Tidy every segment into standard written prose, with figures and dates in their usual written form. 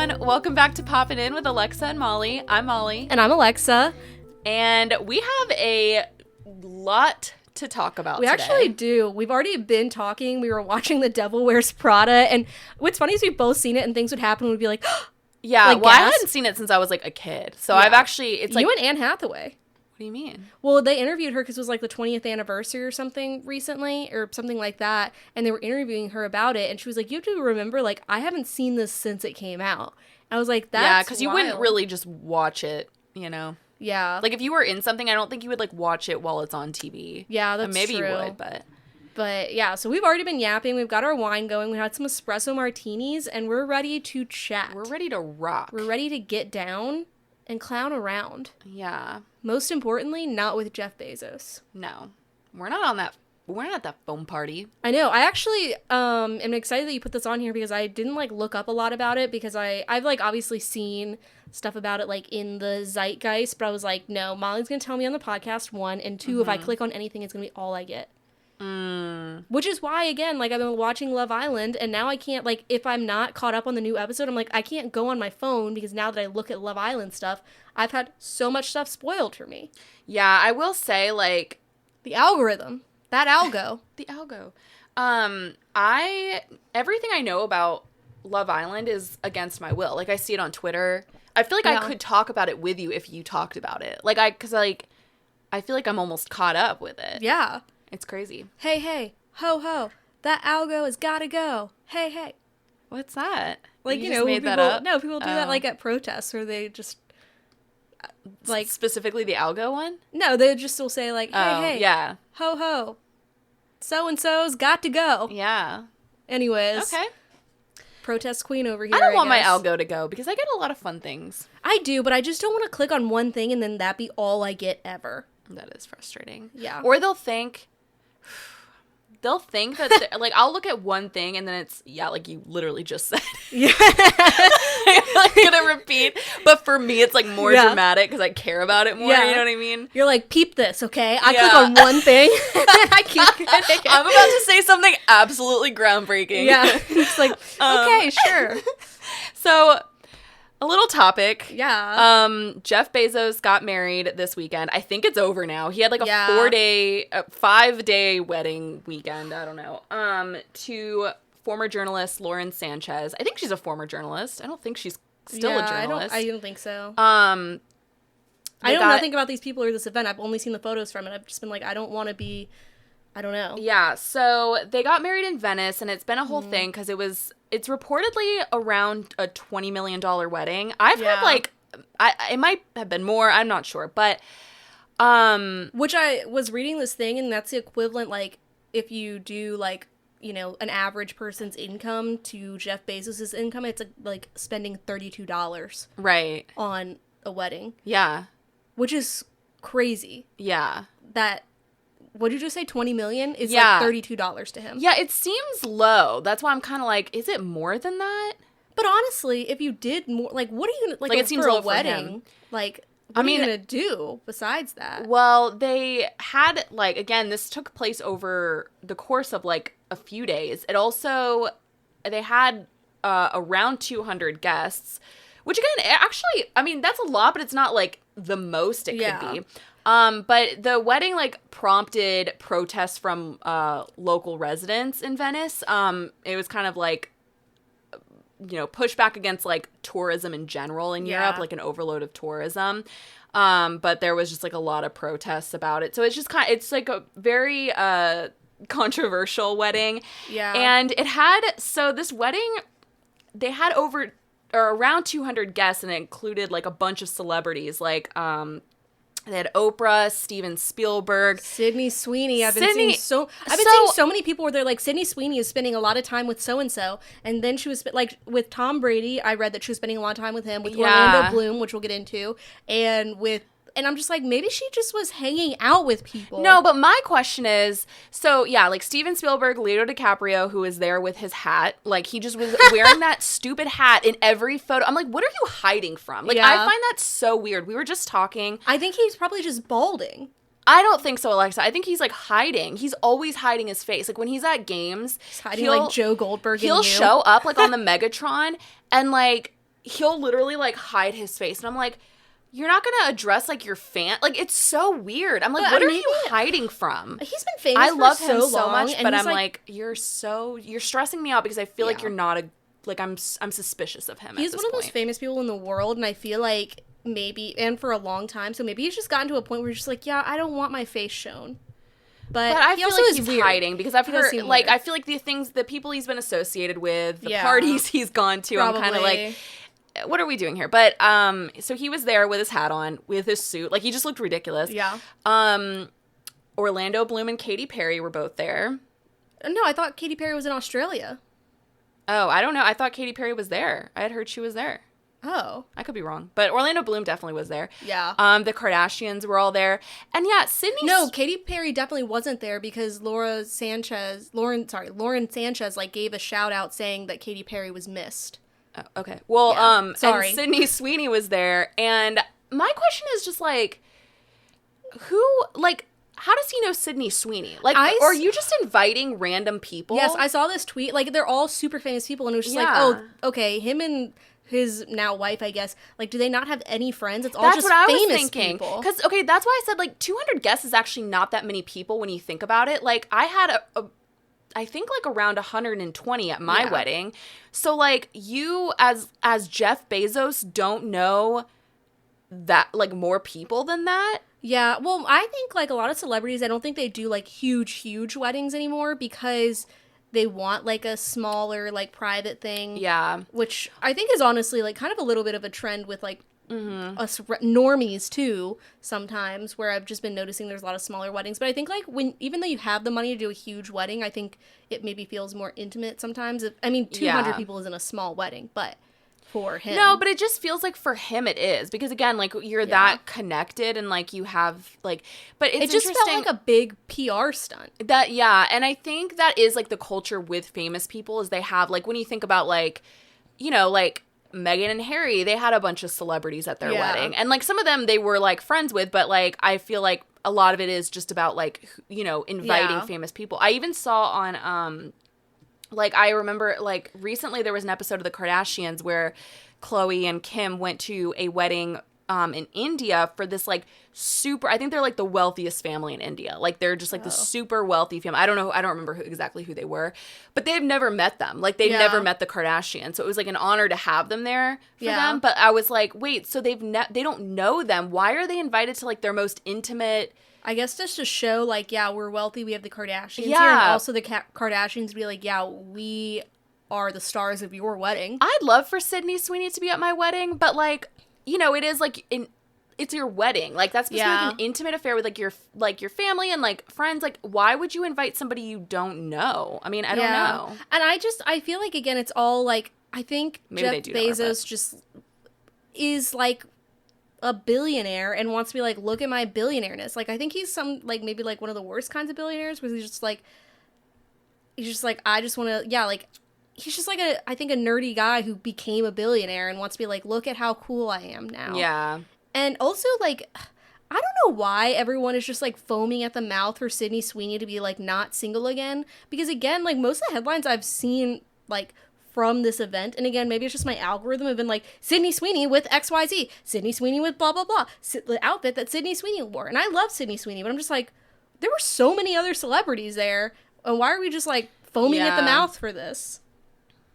everyone. Welcome back to Poppin In with Alexa and Molly. I'm Molly. And I'm Alexa. And we have a lot to talk about We today. actually do. We've already been talking. We were watching The Devil Wears Prada. And what's funny is we've both seen it and things would happen. We'd be like, yeah, like well, I gasp. hadn't seen it since I was like a kid. So Yeah. I've actually, it's like, you and Anne Hathaway. what do you mean? Well, they interviewed her because it was like the 20th anniversary or something recently or something like that. And they were interviewing her about it. And she was like, you have to remember, like, I haven't seen this since it came out. And I was like, that's Yeah, because you wouldn't wild. really just watch it, you know? Yeah. Like, if you were in something, I don't think you would, like, watch it while it's on TV. Yeah, that's Maybe true. you would, but... But yeah, so we've already been yapping. We've got our wine going. We had some espresso martinis, and we're ready to chat. We're ready to rock. We're ready to get down and clown around. Yeah. Most importantly, not with Jeff Bezos. No. We're not on that... We're not at that foam party. I know. I actually am excited that you put this on here because I didn't, like, look up a lot about it because I've, like, obviously seen stuff about it, like, in the zeitgeist, but I was like, no, Molly's going to tell me on the podcast, one, and two, if I click on anything, it's going to be all I get. Which is why, again, like, I've been watching Love Island, and now I can't, like, if I'm not caught up on the new episode, I'm like, I can't go on my phone because now that I look at Love Island stuff, I've had so much stuff spoiled for me. Yeah, I will say, like... The algorithm. That algo. The algo. Everything I know about Love Island is against my will. Like, I see it on Twitter. I feel like I could talk about it with you if you talked about it. Like, because I feel like I'm almost caught up with it. Yeah. It's crazy. Hey, hey, ho, ho, that algo has gotta go. Hey, hey. What's that? Like, you just know, made people, that up? No, people do that, Oh. like, at protests where they just, like, Specifically the algo one? no, they just will say, like, hey, hey, yeah. ho, ho, so-and-so's got to go. Yeah. Anyways. Okay. Protest queen over here, I don't want my guess. algo to go because I get a lot of fun things. I do, but I just don't want to click on one thing and then that be all I get ever. That is frustrating. Yeah. Or they'll think that, like, I'll look at one thing and then it's, yeah, like you literally just said. Yeah. I'm gonna repeat, but for me it's like more Yeah. dramatic because I care about it more. Yeah. You know what I mean? You're like, peep this, okay? I Yeah. click on one thing and then I keep getting I'm about to say something absolutely groundbreaking. Yeah. It's like, okay, sure. So, a little topic. Yeah. Jeff Bezos got married this weekend. I think it's over now. He had like a Yeah. 5-day wedding weekend. I don't know. To former journalist Lauren Sanchez. I think she's a former journalist. I don't think she's still a journalist. I don't think so. I I know nothing about these people or this event. I've only seen the photos from it. I've just been like, I don't want to be, I don't know. Yeah, so they got married in Venice, and it's been a whole thing because it's reportedly around a $20 million wedding. I've heard, like, it might have been more, I'm not sure, but, Which I was reading this thing, and that's the equivalent, like, if you do, like, you know, an average person's income to Jeff Bezos' income, it's, like, spending $32 right. on a wedding. Yeah. Which is crazy. Yeah. That, what did you just say, 20 million is Yeah. like $32 to him. Yeah, it seems low. That's why I'm kind of like, is it more than that? But honestly, if you did more, like, what are you gonna, Like, it seems for a low for him. wedding? Like, what are you gonna do besides that? Well, they had, like, again, this took place over the course of, like, a few days. It also, they had around 200 guests, which, again, actually, I mean, that's a lot, but it's not, like, the most it could be. But the wedding, like, prompted protests from local residents in Venice. It was kind of, like, you know, pushback against, like, tourism in general in Europe, like an overload of tourism. But there was just, like, a lot of protests about it. So it's just it's, like, a very controversial wedding. Yeah. And it had, so this wedding, they had around 200 guests, and it included, like, a bunch of celebrities, like, they had Oprah, Steven Spielberg, Sydney Sweeney. I've been seeing so many people where they're like, Sydney Sweeney is spending a lot of time with so-and-so, and then she was, like, with Tom Brady, I read that she was spending a lot of time with him, with Orlando Bloom, which we'll get into, and I'm just like, maybe she just was hanging out with people. No, but my question is, so, yeah, like, Steven Spielberg, Leonardo DiCaprio, who is there with his hat, like, he just was wearing that stupid hat in every photo. I'm like, what are you hiding from? Like, I find that so weird. We were just talking. I think he's probably just balding. I don't think so, Alexa. I think he's, like, hiding. He's always hiding his face. Like, when he's at games, he's hiding like Joe Goldberg. He'll show up, like, on the Megatron, and, like, he'll literally like hide his face, and I'm like, you're not gonna address like your fan, like it's so weird. I'm like, what are you hiding from? He's been famous. I love him so so long, much, but I'm like, you're stressing me out because I feel like you're not I'm suspicious of him. He's one of the most famous people in the world, and I feel like maybe, and for a long time, so maybe he's just gotten to a point where he's just like, yeah, I don't want my face shown. But I he feel also like is he's weird. hiding because I've heard, like, weird. I feel like the people he's been associated with, the parties he's gone to, Probably. I'm kind of like, what are we doing here? But, so he was there with his hat on, with his suit. Like, he just looked ridiculous. Yeah. Orlando Bloom and Katy Perry were both there. No, I thought Katy Perry was in Australia. Oh, I don't know. I thought Katy Perry was there. I had heard she was there. Oh. I could be wrong. But Orlando Bloom definitely was there. Yeah. The Kardashians were all there. And yeah, Sydney... No, Katy Perry definitely wasn't there because Lauren Sanchez, like, gave a shout-out saying that Katy Perry was missed. Oh, okay. Well, sorry. And Sydney Sweeney was there. And my question is just, like, how does he know Sydney Sweeney? Like, or are you just inviting random people? Yes, I saw this tweet. Like, they're all super famous people, and it was just like, oh, okay, him and his now wife, I guess, like, do they not have any friends? It's all that's just what I famous was thinking. people. Because, okay, that's why I said, like, 200 guests is actually not that many people when you think about it. Like, I had I think, like, around 120 at my wedding. So, like, you, as Jeff Bezos, don't know that, like, more people than that? Yeah, well, I think, like, a lot of celebrities, I don't think they do, like, huge weddings anymore because they want, like, a smaller, like, private thing. Yeah. Which I think is honestly, like, kind of a little bit of a trend with, like, us normies, too, sometimes, where I've just been noticing there's a lot of smaller weddings. But I think, like, even though you have the money to do a huge wedding, I think it maybe feels more intimate sometimes. 200 people isn't a small wedding, but... for him. No, but it just feels like for him it is. Because, again, like, you're that connected and, like, you have, like... But it's just felt like a big PR stunt. And I think that is, like, the culture with famous people is they have, like, when you think about, like, you know, like, Meghan and Harry, they had a bunch of celebrities at their wedding. And, like, some of them they were, like, friends with, but, like, I feel like a lot of it is just about, like, you know, inviting famous people. I even saw on... like, I remember, like, recently there was an episode of The Kardashians where Khloe and Kim went to a wedding in India for this, like, I think they're, like, the wealthiest family in India. Like, they're just, like, the super wealthy family. I don't remember exactly who they were. But they've never met them. Like, they've never met the Kardashians. So it was, like, an honor to have them there for them. But I was like, wait, so they don't know them. Why are they invited to, like, their most intimate... I guess just to show, like, yeah, we're wealthy, we have the Kardashians here, and also the Kardashians be like, yeah, we are the stars of your wedding. I'd love for Sydney Sweeney to be at my wedding, but, like, you know, it is, like, it's your wedding. Like, that's supposed to be, like, an intimate affair with, like, your family and, like, friends. Like, why would you invite somebody you don't know? I mean, I don't know. And I feel like, again, it's all, like, I think maybe Jeff Bezos just is, like, a billionaire and wants to be like, look at my billionaireness. Like, I think he's maybe like one of the worst kinds of billionaires where he's just like I just want to, like, he's just like I think a nerdy guy who became a billionaire and wants to be like, look at how cool I am now. Yeah. And also, like, I don't know why everyone is just like foaming at the mouth for Sydney Sweeney to be like not single again, because again, like, most of the headlines I've seen, like, from this event, and again, maybe it's just my algorithm, have been like, Sydney Sweeney with XYZ, Sydney Sweeney with blah, blah, blah, the outfit that Sydney Sweeney wore. And I love Sydney Sweeney, but I'm just like, there were so many other celebrities there, and why are we just, like, foaming at the mouth for this?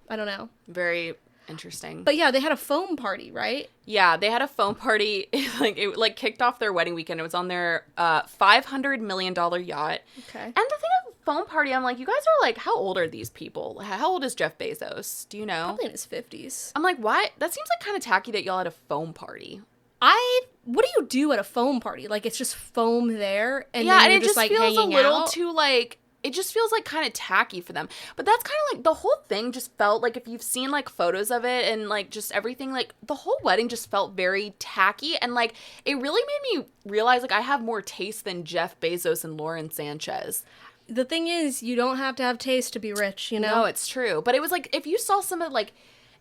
I don't know. Very interesting. But yeah, they had a foam party, right? Yeah, they had a foam party. It kicked off their wedding weekend. It was on their $500 million yacht. Okay. And the thing of the foam party, I'm like, you guys are like, how old are these people? How old is Jeff Bezos? Do you know? Probably in his 50s. I'm like, why? That seems like kind of tacky that y'all had a foam party. What do you do at a foam party? Like, it's just foam there, and yeah, then you're and it just like feels hanging a little out? too, like, it just feels like kind of tacky for them. But that's kind of like, the whole thing just felt like, if you've seen like photos of it and like just everything, like the whole wedding just felt very tacky, and like it really made me realize like I have more taste than Jeff Bezos and Lauren Sanchez. The thing is, you don't have to have taste to be rich, you know? No, it's true. But it was like, if you saw some of, like,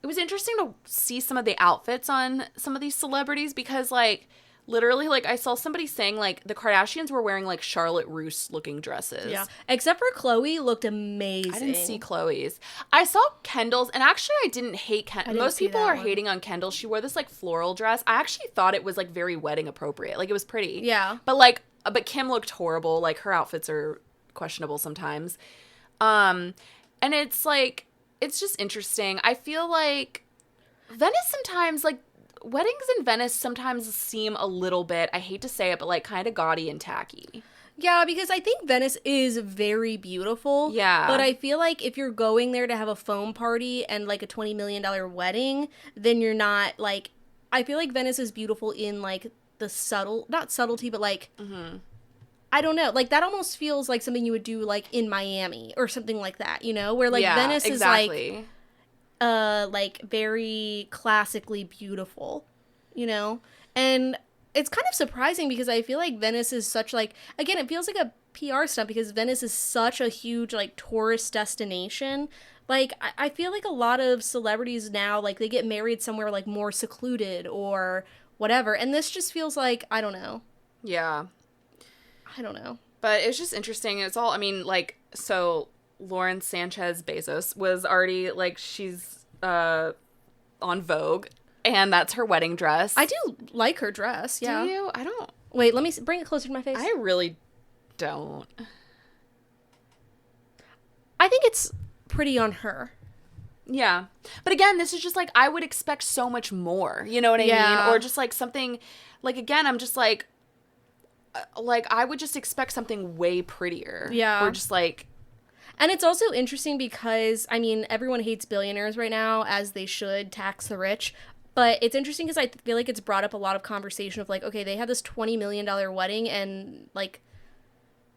it was interesting to see some of the outfits on some of these celebrities, because like Literally, like, I saw somebody saying, like, the Kardashians were wearing, like, Charlotte Russe looking dresses. Yeah. Except for Khloe looked amazing. I didn't see Chloe's. I saw Kendall's, and actually I didn't hate Kendall. Most people are hating on Kendall. She wore this, like, floral dress. I actually thought it was, like, very wedding appropriate. Like, it was pretty. Yeah. But Kim looked horrible. Like, her outfits are questionable sometimes. And it's, like, it's just interesting. I feel like Venice sometimes, like, weddings in Venice sometimes seem a little bit, I hate to say it, but, like, kind of gaudy and tacky. Yeah, because I think Venice is very beautiful. Yeah. But I feel like if you're going there to have a foam party and, like, a $20 million wedding, then you're not, like... I feel like Venice is beautiful in, like, the not subtlety, but, like... Mm-hmm. I don't know. Like, that almost feels like something you would do, like, in Miami or something like that, you know? Where, like, Venice is, like, very classically beautiful, you know? And it's kind of surprising because I feel like Venice is such, like, again, it feels like a PR stunt because Venice is such a huge, like, tourist destination. Like, I feel like a lot of celebrities now, like, they get married somewhere, like, more secluded or whatever. And this just feels like, I don't know. Yeah. I don't know. But it's just interesting. It's all, I mean, like, so Lauren Sanchez Bezos was already, like, she's on Vogue, and that's her wedding dress. I do like her dress, yeah. Do you? I don't. Wait, let me bring it closer to my face. I really don't. I think it's pretty on her. Yeah. But again, this is just, like, I would expect so much more. You know what I mean? Or just, like, something, like, again, I'm just, like, I would just expect something way prettier. Yeah. Or just, like... And it's also interesting because, I mean, everyone hates billionaires right now, as they should, tax the rich. But it's interesting because I feel like it's brought up a lot of conversation of, like, okay, they had this $20 million wedding and, like,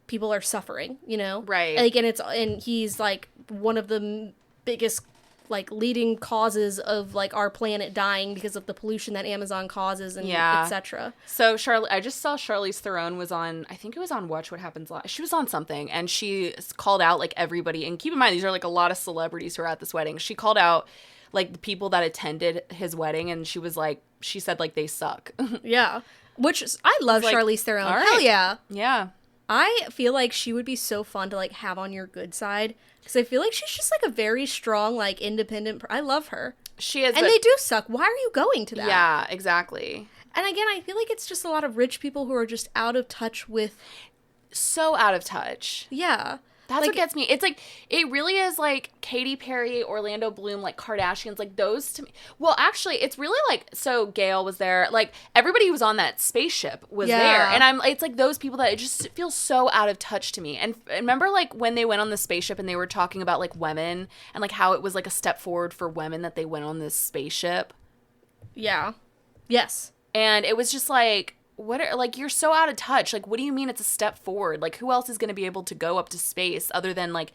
people are suffering, you know? Right. Like, and he's, like, one of the biggest, like, leading causes of, like, our planet dying because of the pollution that Amazon causes and etc. So I just saw Charlize Theron was on, I think it was on Watch What Happens Live. She was on something, and she called out, like, everybody, and keep in mind, these are, like, a lot of celebrities who are at this wedding. She called out, like, the people that attended his wedding, and she said, like, they suck. Yeah. Which, I love Charlize Theron. All right. Hell yeah. Yeah. I feel like she would be so fun to, like, have on your good side. Because I feel like she's just, like, a very strong, like, independent... I love her. She is. And they do suck. Why are you going to that? Yeah, exactly. And again, I feel like it's just a lot of rich people who are just out of touch with... So out of touch. Yeah. That's like, what gets me. It's like, it really is like Katy Perry, Orlando Bloom, like Kardashians, like those to me. Well, actually, it's really like, so Gail was there. Like, everybody who was on that spaceship was there. And it's like those people that it just feels so out of touch to me. And remember, like, when they went on the spaceship and they were talking about, like, women and, like, how it was, like, a step forward for women that they went on this spaceship? Yeah. Yes. And it was just like, you're so out of touch. Like, what do you mean it's a step forward? Like, who else is going to be able to go up to space other than, like,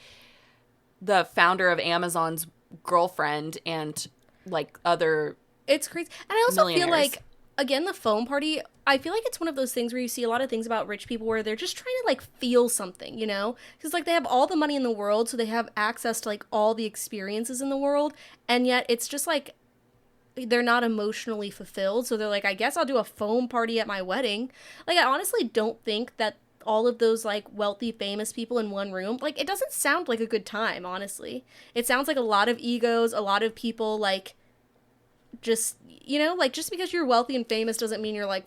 the founder of Amazon's girlfriend and, like, other It's crazy. And I also feel like, again, the foam party, I feel like it's one of those things where you see a lot of things about rich people where they're just trying to, like, feel something, you know? Because, like, they have all the money in the world, so they have access to, like, all the experiences in the world, and yet it's just, like, they're not emotionally fulfilled, so they're like, I guess I'll do a foam party at my wedding. Like, I honestly don't think that all of those, like, wealthy, famous people in one room, like, it doesn't sound like a good time, honestly. It sounds like a lot of egos, a lot of people, like, just, you know, like, just because you're wealthy and famous doesn't mean you're, like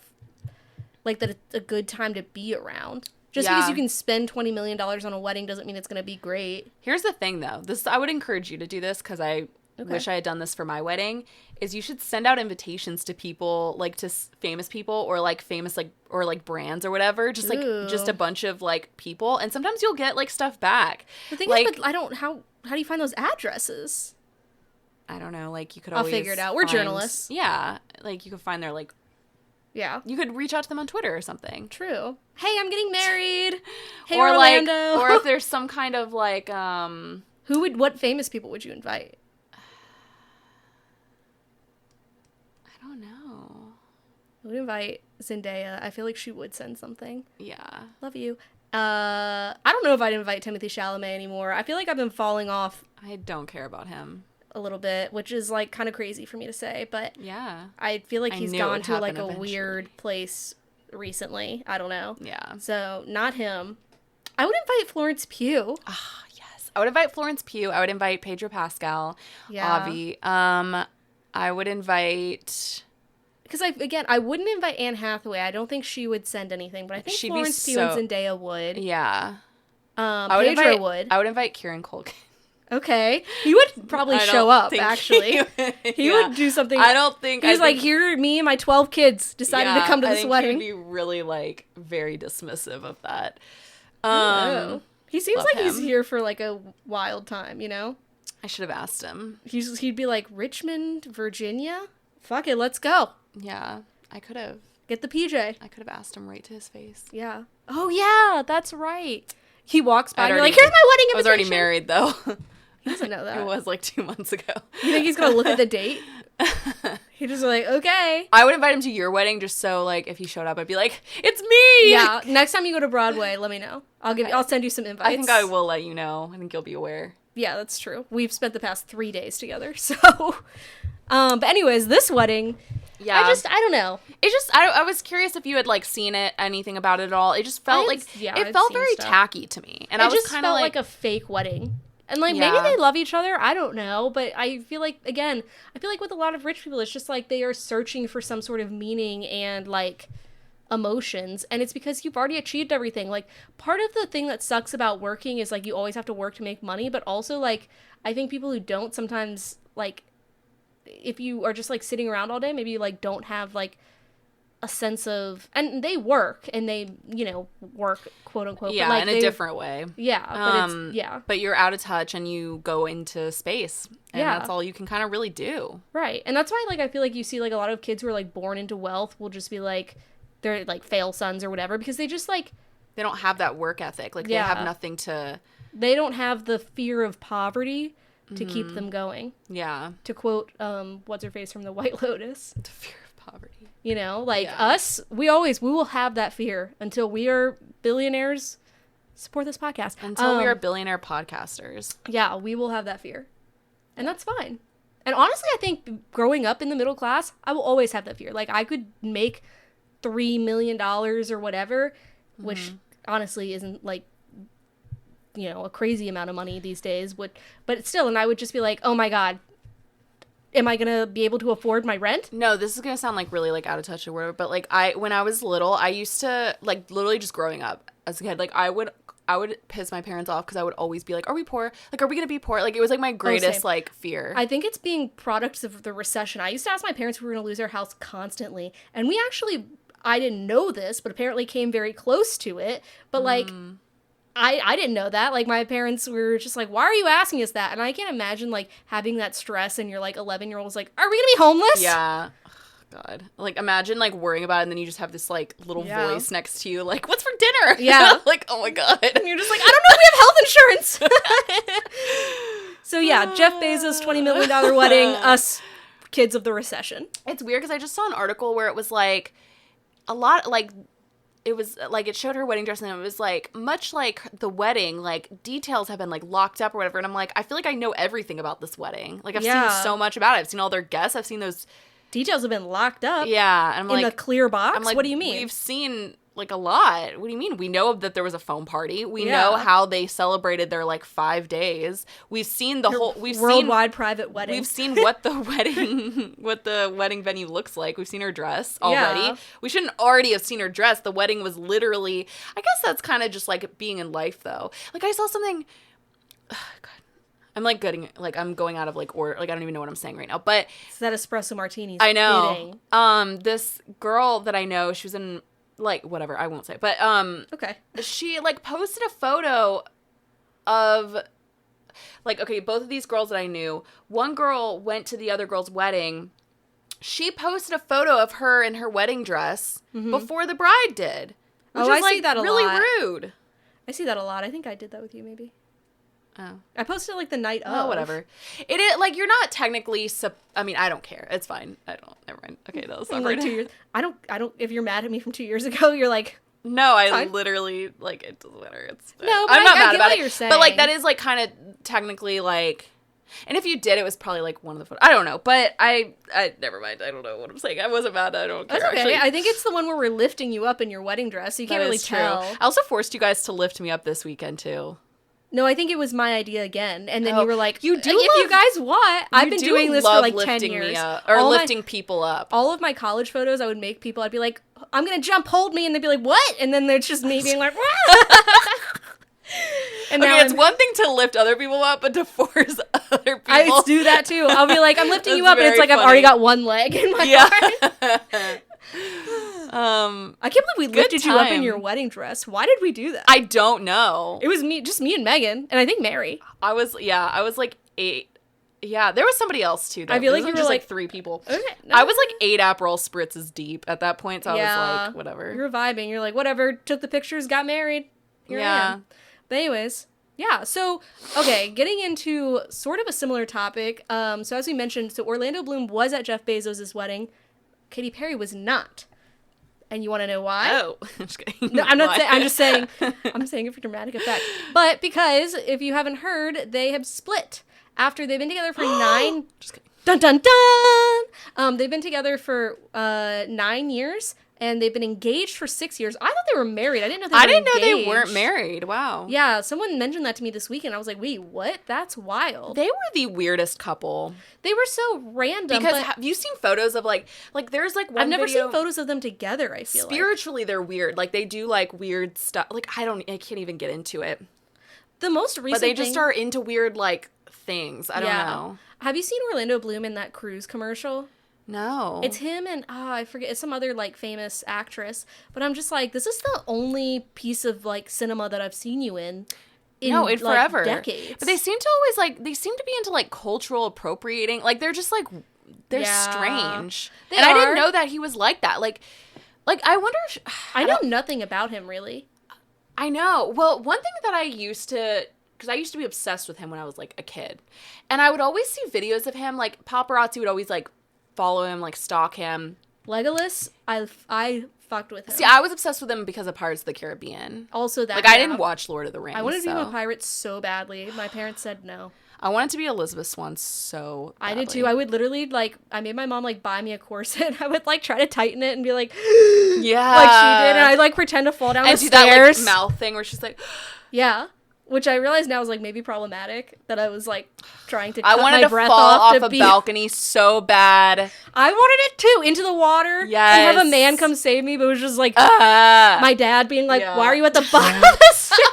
that it's a good time to be around. Just because you can spend $20 million on a wedding doesn't mean it's going to be great. Here's the thing, though. I would encourage you to do this, because I wish I had done this for my wedding, is you should send out invitations to people, like, to famous people or, like, famous, like, or, like, brands or whatever. Just, like, just a bunch of, like, people. And sometimes you'll get, like, stuff back. The thing is, but how do you find those addresses? I don't know. Like, you could I'll always figure it out. We're journalists. Yeah. Like, you could find their, like... Yeah. You could reach out to them on Twitter or something. True. Hey, I'm getting married. Hey, or, Orlando. Like, or if there's some kind of, like, what famous people would you invite? I don't know. I would invite Zendaya. I feel like she would send something. Yeah. Love you. I don't know if I'd invite Timothée Chalamet anymore. I feel like I've been falling off. I don't care about him. A little bit, which is, like, kind of crazy for me to say, but yeah, I feel like he's gone to, like, a eventually. weird place recently. I don't know. Yeah. So, not him. I would invite Florence Pugh. Ah, yes. I would invite Florence Pugh. I would invite Pedro Pascal. Yeah. Avi. I would invite... Because, I wouldn't invite Anne Hathaway. I don't think she would send anything, but I think She'd be Florence Pugh and Zendaya would. Yeah. Pedro would. I would invite Kieran Culkin. Okay. He would probably show up, actually. He would do something. I don't think... He's like, here, me and my 12 kids decided to come to this wedding. He'd be really, like, very dismissive of that. He seems like he's him. here for, like, a wild time, you know? I should have asked him. He'd be like, Richmond, Virginia? Fuck it, let's go. Yeah, I could have. Get the PJ. I could have asked him right to his face. Yeah. Oh, yeah, that's right. He walks by and you're already, like, here's my wedding invitation. I was already married, though. He doesn't know that. It was like 2 months ago. You think he's going to look at the date? He just like, okay. I would invite him to your wedding just so, like, if he showed up, I'd be like, it's me! Yeah, next time you go to Broadway, let me know. I'll send you some invites. I think I will let you know. I think you'll be aware. Yeah, that's true. We've spent the past 3 days together, so... but anyways, this wedding... Yeah. I don't know. It just, I was curious if you had, like, seen anything about it at all. It just felt it felt very tacky to me. And I was just kind of felt like a fake wedding. And, like, Yeah. maybe they love each other. I don't know. But I feel like, again, with a lot of rich people, it's just, like, they are searching for some sort of meaning and, like, emotions. And it's because you've already achieved everything. Like, part of the thing that sucks about working is, like, you always have to work to make money. But also, like, I think people who don't sometimes, like, if you are just, like, sitting around all day, maybe you, like, don't have, like, a sense of... And they work, and they, you know, work, quote-unquote. Yeah, but, like, in a different way. Yeah, but it's... Yeah. But you're out of touch, and you go into space. And that's all you can kind of really do. Right. And that's why, like, I feel like you see, like, a lot of kids who are, like, born into wealth will just be, like... They're, like, fail sons or whatever, because they just, like... They don't have that work ethic. Like, they have nothing to... They don't have the fear of poverty to keep them going. Yeah. To quote, what's-her-face from The White Lotus. The fear of poverty. You know, like, us, we will have that fear until we are billionaires. Support this podcast. Until we are billionaire podcasters. Yeah, we will have that fear. And that's fine. And honestly, I think growing up in the middle class, I will always have that fear. Like, I could make $3 million or whatever, which honestly isn't, like, you know, a crazy amount of money these days. But still, and I would just be like, oh my God, am I going to be able to afford my rent? No, this is going to sound, like, really, like, out of touch or whatever. But, like, when I was little, I used to, like, literally just growing up as a kid, like, I would piss my parents off because I would always be like, are we poor? Like, are we going to be poor? Like, it was, like, my greatest, like, fear. I think it's being products of the recession. I used to ask my parents if we were going to lose our house constantly. And we actually, I didn't know this, but apparently came very close to it. But, like... I didn't know that. Like, my parents were just like, why are you asking us that? And I can't imagine, like, having that stress and your, like, 11-year-old's like, are we gonna be homeless? Yeah. Oh, God. Like, imagine, like, worrying about it and then you just have this, like, little voice next to you, like, what's for dinner? Yeah. Like, oh my God. And you're just like, I don't know if we have health insurance. So, yeah, Jeff Bezos' $20 million wedding, us kids of the recession. It's weird because I just saw an article where it was, like, a lot, like... It was, like, it showed her wedding dress, and it was, like, much like the wedding, like, details have been, like, locked up or whatever, and I'm like, I feel like I know everything about this wedding. Like, I've seen so much about it. I've seen all their guests. I've seen those... Details have been locked up. Yeah. And I'm like... In a clear box? I'm like, what do you mean? We've seen, like, a lot. What do you mean? We know that there was a foam party. We know how they celebrated their, like, 5 days. We've seen the whole... Worldwide private wedding. We've seen what the wedding venue looks like. We've seen her dress already. Yeah. We shouldn't already have seen her dress. The wedding was literally... I guess that's kind of just, like, being in life, though. Like, I saw something... God. I'm, like, I'm going out of, like, order. Like, I don't even know what I'm saying right now. But... It's that espresso martini. I know. This girl that I know, she was in... Like, whatever, I won't say. But, okay. She, like, posted a photo of, like, okay, both of these girls that I knew. One girl went to the other girl's wedding. She posted a photo of her in her wedding dress before the bride did. Which is, I like, see that a really lot. rude. I see that a lot. I think I did that with you, maybe. Oh. I posted, like, the night of. Oh, whatever. It is, like, you're not technically, I mean, I don't care. It's fine. Never mind. Okay, that was awkward. Like 2 years. I don't, if you're mad at me from 2 years ago, you're like. No, I fine. Literally, like, it doesn't matter. It's no, but I'm not mad I get about what it. You're saying. But, like, that is, like, kind of technically, like, And if you did, it was probably like one of the photos. I don't know, but I never mind. I don't know what I'm saying. I wasn't mad. I don't care. That's okay. Actually. I think it's the one where we're lifting you up in your wedding dress, so you can't really tell. I also forced you guys to lift me up this weekend too. No, I think it was my idea again, and then you were like, "You do if you guys want." I've been doing this for like 10 years, me up, or lifting people up. All of my college photos, I would make people. I'd be like, "I'm gonna jump, hold me," and they'd be like, "What?" And then it's just me being like, And okay, it's one thing to lift other people up, but to force other people. I do that too. I'll be like, I'm lifting you up, and it's like funny. I've already got one leg in my arm. I can't believe we lifted you up in your wedding dress. Why did we do that? I don't know. It was just me and Megan, and I think Mary. I was like 8. Yeah, there was somebody else too. Though. I feel like you were just like 3 people. Okay, no. I was like 8 Aperol spritzes deep at that point, so I was like, whatever. You were vibing. You're like, whatever. Took the pictures, got married. Here I am. But anyways, yeah. So okay, getting into sort of a similar topic. So as we mentioned, so Orlando Bloom was at Jeff Bezos' wedding. Katy Perry was not. And you want to know why? Oh, I'm just kidding. No, I'm not saying. I'm just saying. I'm saying it for dramatic effect. But because if you haven't heard, they have split after they've been together for 9. Just kidding. Dun dun dun. They've been together for 9 years, and they've been engaged for 6 years. I thought they were married. I didn't know they weren't married. Wow. Yeah, someone mentioned that to me this weekend. I was like, wait, what? That's wild. They were the weirdest couple. They were so random. Because have you seen photos of like there's like one I've never video, seen photos of them together, I feel spiritually they're weird. Like they do like weird stuff. Like I can't even get into it. The most recent But they just are into weird like things. I don't know. Have you seen Orlando Bloom in that cruise commercial? No. It's him and, I forget, it's some other, like, famous actress. But I'm just like, this is the only piece of, like, cinema that I've seen you in like, forever. Decades. But they seem to always, like, they seem to be into, like, cultural appropriating. Like, they're just, like, they're strange. And I didn't know that he was like that. Like I wonder if... I know nothing about him, really. I know. Well, one thing that I used to... Because I used to be obsessed with him when I was, like, a kid. And I would always see videos of him. Like, paparazzi would always, like, follow him, like, stalk him. Legolas, I fucked with him. See, I was obsessed with him because of Pirates of the Caribbean. Also that. Like, I didn't watch Lord of the Rings. I wanted to become a pirate so badly. My parents said no. I wanted to be Elizabeth Swann so badly. I did too. I would literally, like, I made my mom, like, buy me a corset. I would, like, try to tighten it and be like, yeah. Like she did. And I'd, like, pretend to fall down the stairs. And do that, like, mouth thing where she's like... Yeah. Which I realize now is, like, maybe problematic, that I was, like, trying to cut my breath fall off a balcony so bad. I wanted it, too, into the water. Yes. And have a man come save me, but it was just, like, my dad being like, why are you at the bottom of the stairs?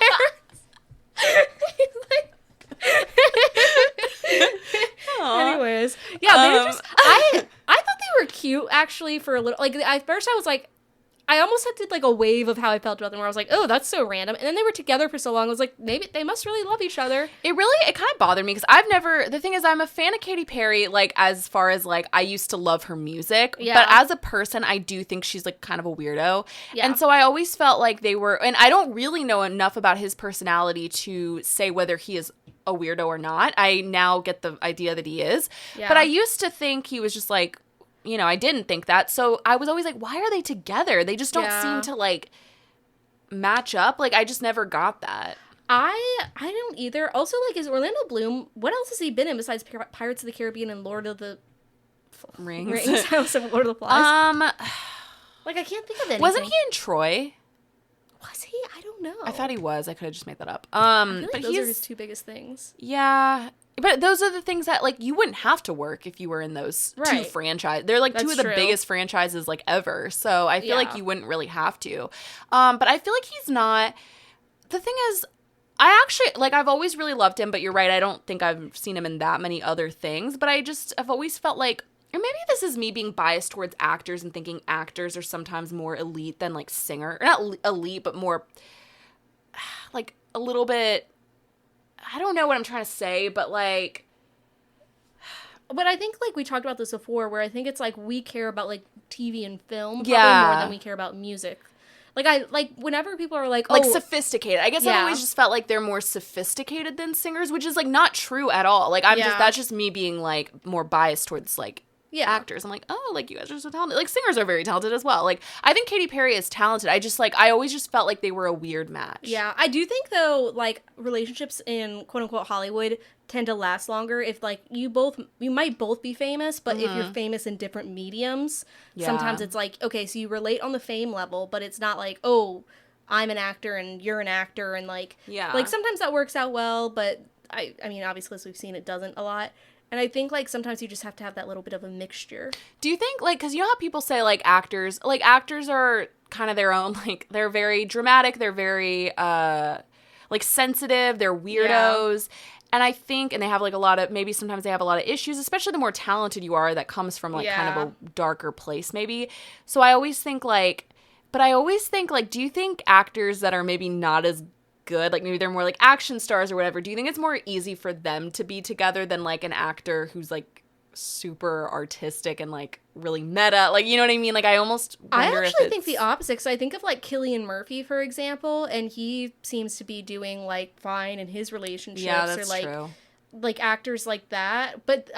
Anyways. Yeah, they were just... I thought they were cute, actually, for a little... Like, at first I was like... I almost had like a wave of how I felt about them where I was like, oh, that's so random. And then they were together for so long. I was like, maybe they must really love each other. It kind of bothered me because the thing is, I'm a fan of Katy Perry, like, as far as, like, I used to love her music. Yeah. But as a person, I do think she's, like, kind of a weirdo. Yeah. And so I always felt like they were, and I don't really know enough about his personality to say whether he is a weirdo or not. I now get the idea that he is. Yeah. But I used to think he was just, like, you know, I didn't think that. So I was always like, why are they together? They just don't seem to, like, match up. Like, I just never got that. I don't either. Also, like, is Orlando Bloom, what else has he been in besides Pirates of the Caribbean and Lord of the Rings? House of Lord of the Flies. Like, I can't think of anything. Wasn't he in Troy? Was he? I don't know. I thought he was. I could have just made that up. I feel like but those are his 2 biggest things. Yeah. But those are the things that, like, you wouldn't have to work if you were in those 2 franchises. They're, like, 2 of the biggest franchises, like, ever. So I feel like you wouldn't really have to. But I feel like he's not... The thing is, I actually... Like, I've always really loved him, but you're right. I don't think I've seen him in that many other things. But I've always felt like... Or maybe this is me being biased towards actors and thinking actors are sometimes more elite than, like, singer. Or not elite, but more... Like, a little bit... I don't know what I'm trying to say, but, like... But I think, like, we talked about this before, where I think it's, like, we care about, like, TV and film probably more than we care about music. Like, whenever people are like, oh... Like, sophisticated. I guess I've always just felt like they're more sophisticated than singers, which is, like, not true at all. Like, that's just me being, like, more biased towards, like, actors. I'm like, oh, like, you guys are so talented. Like, singers are very talented as well. Like, I think Katy Perry is talented. I just, like, I always just felt like they were a weird match. Yeah, I do think, though, like, relationships in quote-unquote Hollywood tend to last longer if, like, you might both be famous, but if you're famous in different mediums, sometimes it's like, okay, so you relate on the fame level, but it's not like, oh, I'm an actor and you're an actor, and, like, like, sometimes that works out well, but I mean, obviously, as we've seen, it doesn't a lot. And I think, like, sometimes you just have to have that little bit of a mixture. Do you think, like, because you know how people say, like, actors are kind of their own, like, they're very dramatic, they're very, like, sensitive, they're weirdos. Yeah. And I think, and they have, like, a lot of, maybe sometimes they have a lot of issues, especially the more talented you are, that comes from, like, kind of a darker place, maybe. So I always think, like, do you think actors that are maybe not as good, like maybe they're more like action stars or whatever, do you think it's more easy for them to be together than like an actor who's like super artistic and like really meta, like, you know what I mean? Like, I almost wonder I actually think the opposite, because I think of like Cillian Murphy, for example, and he seems to be doing like fine in his relationships. Yeah, that's or like true. Like actors like that, but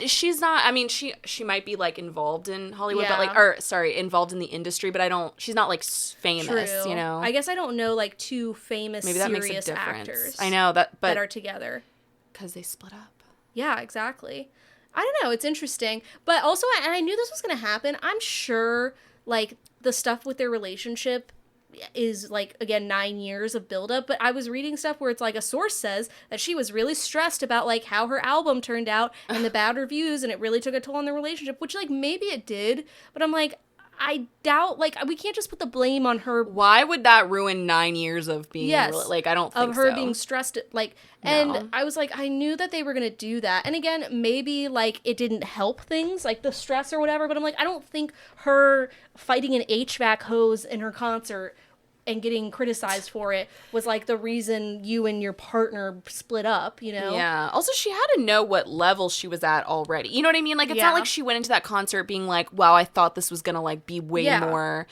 she's not, I mean, she might be like involved in Hollywood, but like, involved in the industry, but she's not like famous. True. You know, I guess I don't know like two famous maybe that serious makes a difference. Actors I know that, but that are together because they split up. Yeah, exactly. I don't know, it's interesting, but also I knew this was gonna happen. I'm sure like the stuff with their relationship is like, again, 9 years of buildup, but I was reading stuff where it's like a source says that she was really stressed about like how her album turned out and the bad reviews, and it really took a toll on the relationship, which like maybe it did, but I'm like, I doubt, like, we can't just put the blame on her. Why would that ruin 9 years of being, like, I don't think of her being stressed, like, and I was like, I knew that they were going to do that. And again, maybe, like, it didn't help things, like, the stress or whatever, but I'm like, I don't think her fighting an HVAC hose in her concert and getting criticized for it was, like, the reason you and your partner split up, you know? Yeah. Also, she had to know what level she was at already. You know what I mean? Like, it's not like she went into that concert being like, wow, I thought this was gonna, like, be way more.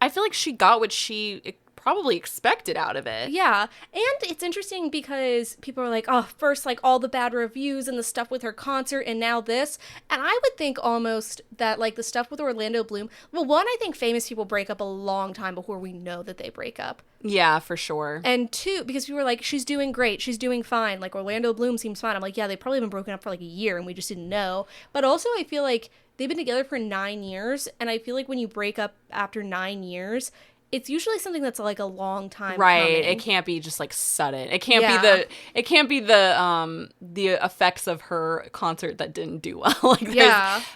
I feel like she got what she probably expected out of it. Yeah. And it's interesting because people are like, oh, first, like, all the bad reviews and the stuff with her concert and now this. And I would think almost that, like, the stuff with Orlando Bloom, well, one, I think famous people break up a long time before we know that they break up. Yeah, for sure. And two, because people were like, she's doing great, she's doing fine. Like, Orlando Bloom seems fine. I'm like, yeah, they've probably been broken up for, like, a year and we just didn't know. But also, I feel like they've been together for 9 years. And I feel like when you break up after 9 years, it's usually something that's like a long time coming. It can't be just like sudden. It can't be the effects of her concert that didn't do well. Like,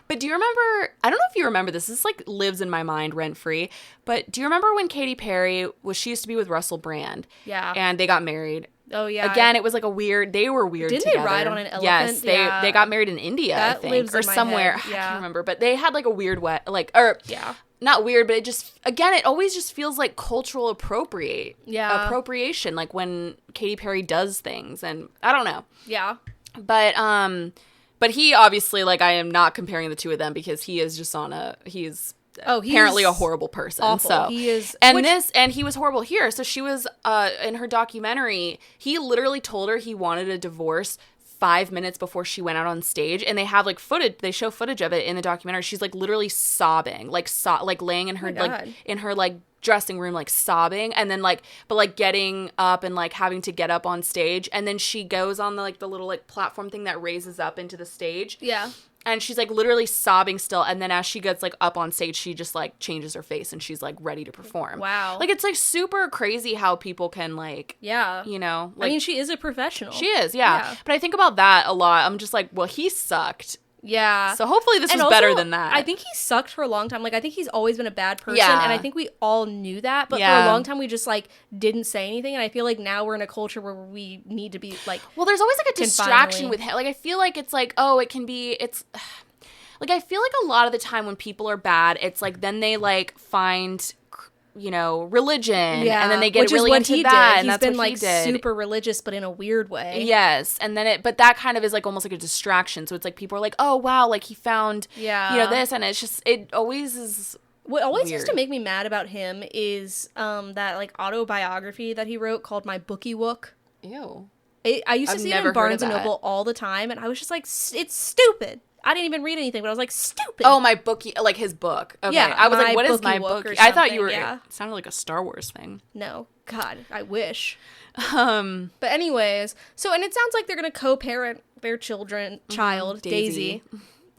but do you remember, I don't know if you remember this like lives in my mind rent free, but do you remember when Katy Perry she used to be with Russell Brand? Yeah. And they got married. Oh, yeah. Again, it was like they were weird Didn't together. They ride on an elephant? Yes, they got married in India, I think, or somewhere. I can't remember, but they had like a weird not weird, but it just, again, it always just feels like cultural appropriation, like when Katy Perry does things, and I don't know. Yeah. But he obviously, like, I am not comparing the two of them because he is just he's apparently a horrible person. Awful. So he is, and he was horrible here. So she was in her documentary, he literally told her he wanted a divorce 5 minutes before she went out on stage, and they have like footage. They show footage of it in the documentary. She's like literally sobbing, like laying in her in her like dressing room, like sobbing, and then like getting up and like having to get up on stage, and then she goes on the little like platform thing that raises up into the stage. Yeah. And she's like literally sobbing still, and then as she gets like up on stage, she just like changes her face and she's like ready to perform. Wow. Like, it's like super crazy how people can like, you know, like, I mean, she is a professional. She is, yeah. But I think about that a lot. I'm just like, well, he sucked. Yeah. So hopefully this was better than that. I think he sucked for a long time. Like, I think he's always been a bad person. Yeah. And I think we all knew that. But for a long time, we just, like, didn't say anything. And I feel like now we're in a culture where we need to be, like... Well, there's always, like, a distraction with him. Like, I feel like it's, like, it can be... Like, I feel like a lot of the time when people are bad, it's, like, then they, like, find... you know, religion, and then they get really into that, and that's what he did. He's been, like, super religious, but in a weird way. Yes, and then but that kind of is, like, almost like a distraction, so it's, like, people are like, oh, wow, like, he found, you know, this, and it's just, it always is What always used to make me mad about him is, that, like, autobiography that he wrote called My Bookie Wook. Ew. I used to see it in Barnes & Noble all the time, and I was just like, it's stupid. I didn't even read anything, but I was like, stupid. Oh, my bookie, like his book. Okay. Yeah, I was like, my what is my bookie book bookie? or I thought you were, something, yeah. it sounded like a Star Wars thing. No. God, I wish. But anyways, and it sounds like they're going to co-parent their child, Daisy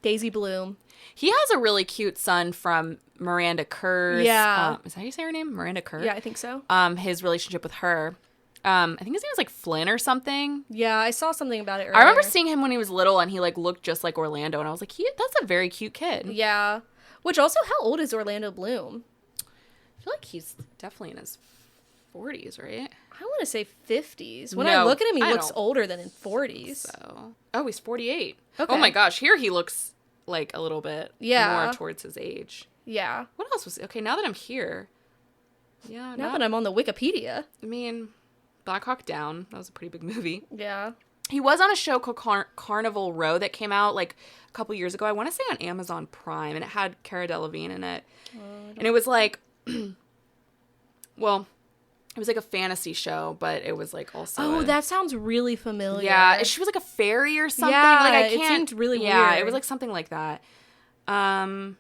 Bloom. He has a really cute son from Miranda Kerr's. Yeah. Is that how you say her name? Miranda Kerr? Yeah, I think so. His relationship with her. I think his name was like Flynn or something. Yeah, I saw something about it earlier. I remember seeing him when he was little and he like looked just like Orlando and I was like, that's a very cute kid. Yeah. Which also, how old is Orlando Bloom? I feel like he's definitely in his 40s, right? I want to say 50s. When I look at him, he looks older than in 40s. So. Oh, he's 48. Okay. Oh my gosh, here he looks like a little bit more towards his age. Yeah. What else was... Okay, now that I'm here... Yeah, now that I'm on the Wikipedia. I mean, Black Hawk Down. That was a pretty big movie. Yeah. He was on a show called Carnival Row that came out like a couple years ago. I want to say on Amazon Prime, and it had Cara Delevingne in it. And it was like... well... It was like a fantasy show, but it was like also... Oh, that sounds really familiar. Yeah, she was like a fairy or something. Yeah, like, I it can't, seemed really weird. Yeah, it was like something like that. I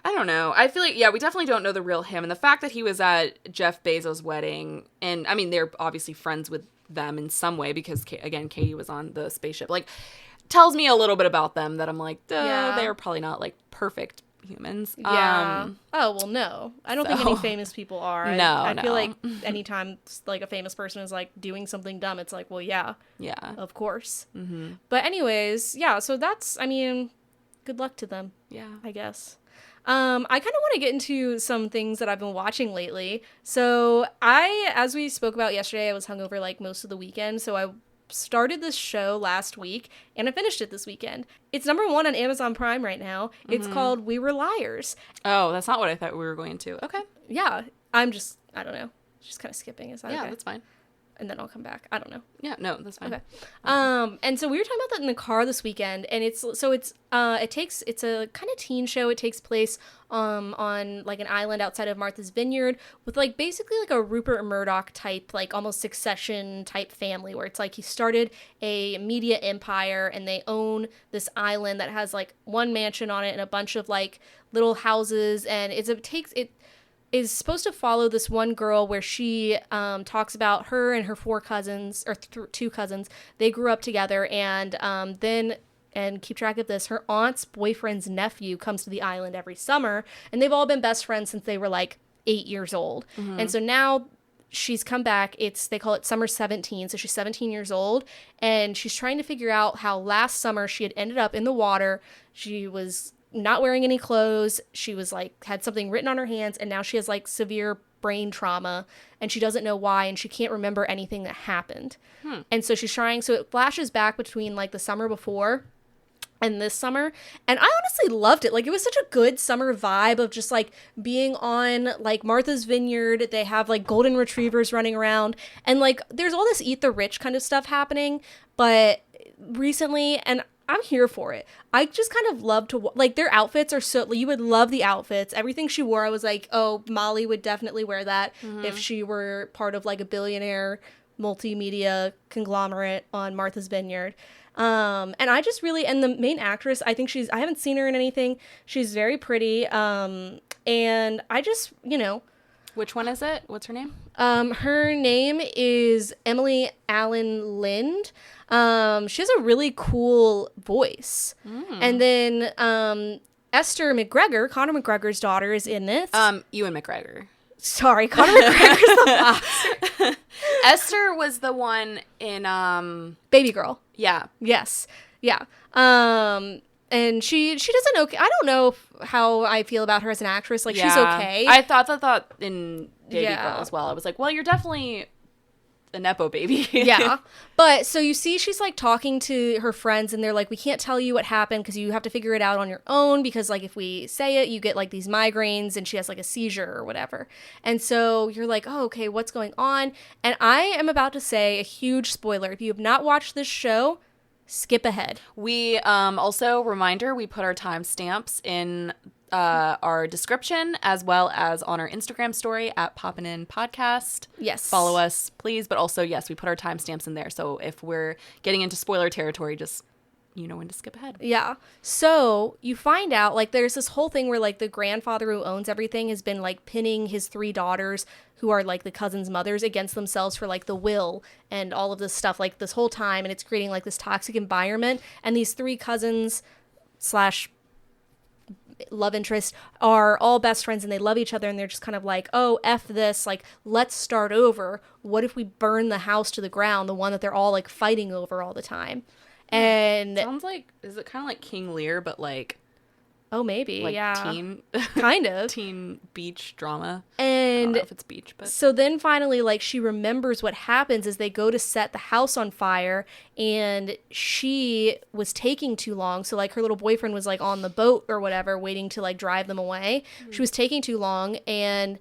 don't know. I feel like, we definitely don't know the real him. And the fact that he was at Jeff Bezos' wedding, and I mean, they're obviously friends with them in some way because, again, Katy was on the spaceship. Like, tells me a little bit about them that I'm like, they're probably not like perfect humans. Yeah. Oh, well, no. I don't think any famous people are. I feel like anytime like a famous person is like doing something dumb, it's like, well, yeah. Yeah. Of course. Mm-hmm. But anyways, yeah, so that's, I mean, good luck to them. Yeah. I guess. I kind of want to get into some things that I've been watching lately. So as we spoke about yesterday, I was hungover like most of the weekend. So I started this show last week and I finished it this weekend. It's #1 on Amazon Prime right now. It's called We Were Liars. Oh, that's not what I thought we were going to. Okay. Yeah. I don't know. Just kind of skipping. Is that okay? Yeah, that's fine. And then I'll come back. I don't know. Yeah, no, that's fine. Okay. And so we were talking about that in the car this weekend, and it's a kind of teen show. It takes place on like an island outside of Martha's Vineyard with like basically like a Rupert Murdoch type, like almost Succession type family, where it's like he started a media empire and they own this island that has like one mansion on it and a bunch of like little houses, and it is supposed to follow this one girl where she talks about her and her 4 cousins, or 2 cousins. They grew up together, and then, and keep track of this, her aunt's boyfriend's nephew comes to the island every summer, and they've all been best friends since they were like 8 years old. Mm-hmm. And so now she's come back. They call it Summer 17, so she's 17 years old, and she's trying to figure out how last summer she had ended up in the water. She was not wearing any clothes. She was like, had something written on her hands, and now she has like severe brain trauma and she doesn't know why, and she can't remember anything that happened. And so she's trying, so it flashes back between like the summer before and this summer, and I honestly loved it. Like, it was such a good summer vibe of just like being on like Martha's Vineyard. They have like golden retrievers running around, and like there's all this eat the rich kind of stuff happening, but recently, and I'm here for it. I just kind of love to, like, their outfits are so, you would love the outfits. Everything she wore, I was like, oh, Molly would definitely wear that if she were part of, like, a billionaire multimedia conglomerate on Martha's Vineyard. And I just really, and the main actress, I think I haven't seen her in anything. She's very pretty. And I just, Which one is it? What's her name? Her name is Emily Allen Lind. She has a really cool voice. And then Esther McGregor, Conor McGregor's daughter, is in this. Ewan McGregor. Sorry, Conor McGregor's the boxer. Esther was the one in Baby Girl. Yeah. Yes. Yeah. And she doesn't okay. I don't know how I feel about her as an actress. Like, she's okay. I thought in Baby Girl as well. I was like, well, you're definitely a Nepo baby. Yeah. But so you see, she's like talking to her friends, and they're like, we can't tell you what happened because you have to figure it out on your own, because like if we say it, you get like these migraines, and she has like a seizure or whatever. And so you're like, oh, okay, what's going on? And I am about to say a huge spoiler. If you have not watched this show, skip ahead. We also, reminder, we put our timestamps in our description, as well as on our Instagram story at Poppin In Podcast. Yes. Follow us, please. But also, yes, we put our timestamps in there. So if we're getting into spoiler territory, just you know when to skip ahead. Yeah. So you find out, like, there's this whole thing where, like, the grandfather who owns everything has been, like, pinning his 3 daughters, who are, like, the cousins' mothers, against themselves for, like, the will and all of this stuff, like, this whole time. And it's creating, like, this toxic environment. And these 3 cousins / love interest are all best friends, and they love each other, and they're just kind of like, oh, F this, like, let's start over. What if we burn the house to the ground, the one that they're all, like, fighting over all the time? And sounds like, is it kind of like King Lear, but like, oh, maybe, like yeah, teen kind of teen beach drama. And I don't know if it's beach, but so then finally, like, she remembers what happens is they go to set the house on fire, and she was taking too long. So, like, her little boyfriend was, like, on the boat or whatever, waiting to, like, drive them away. She was taking too long, and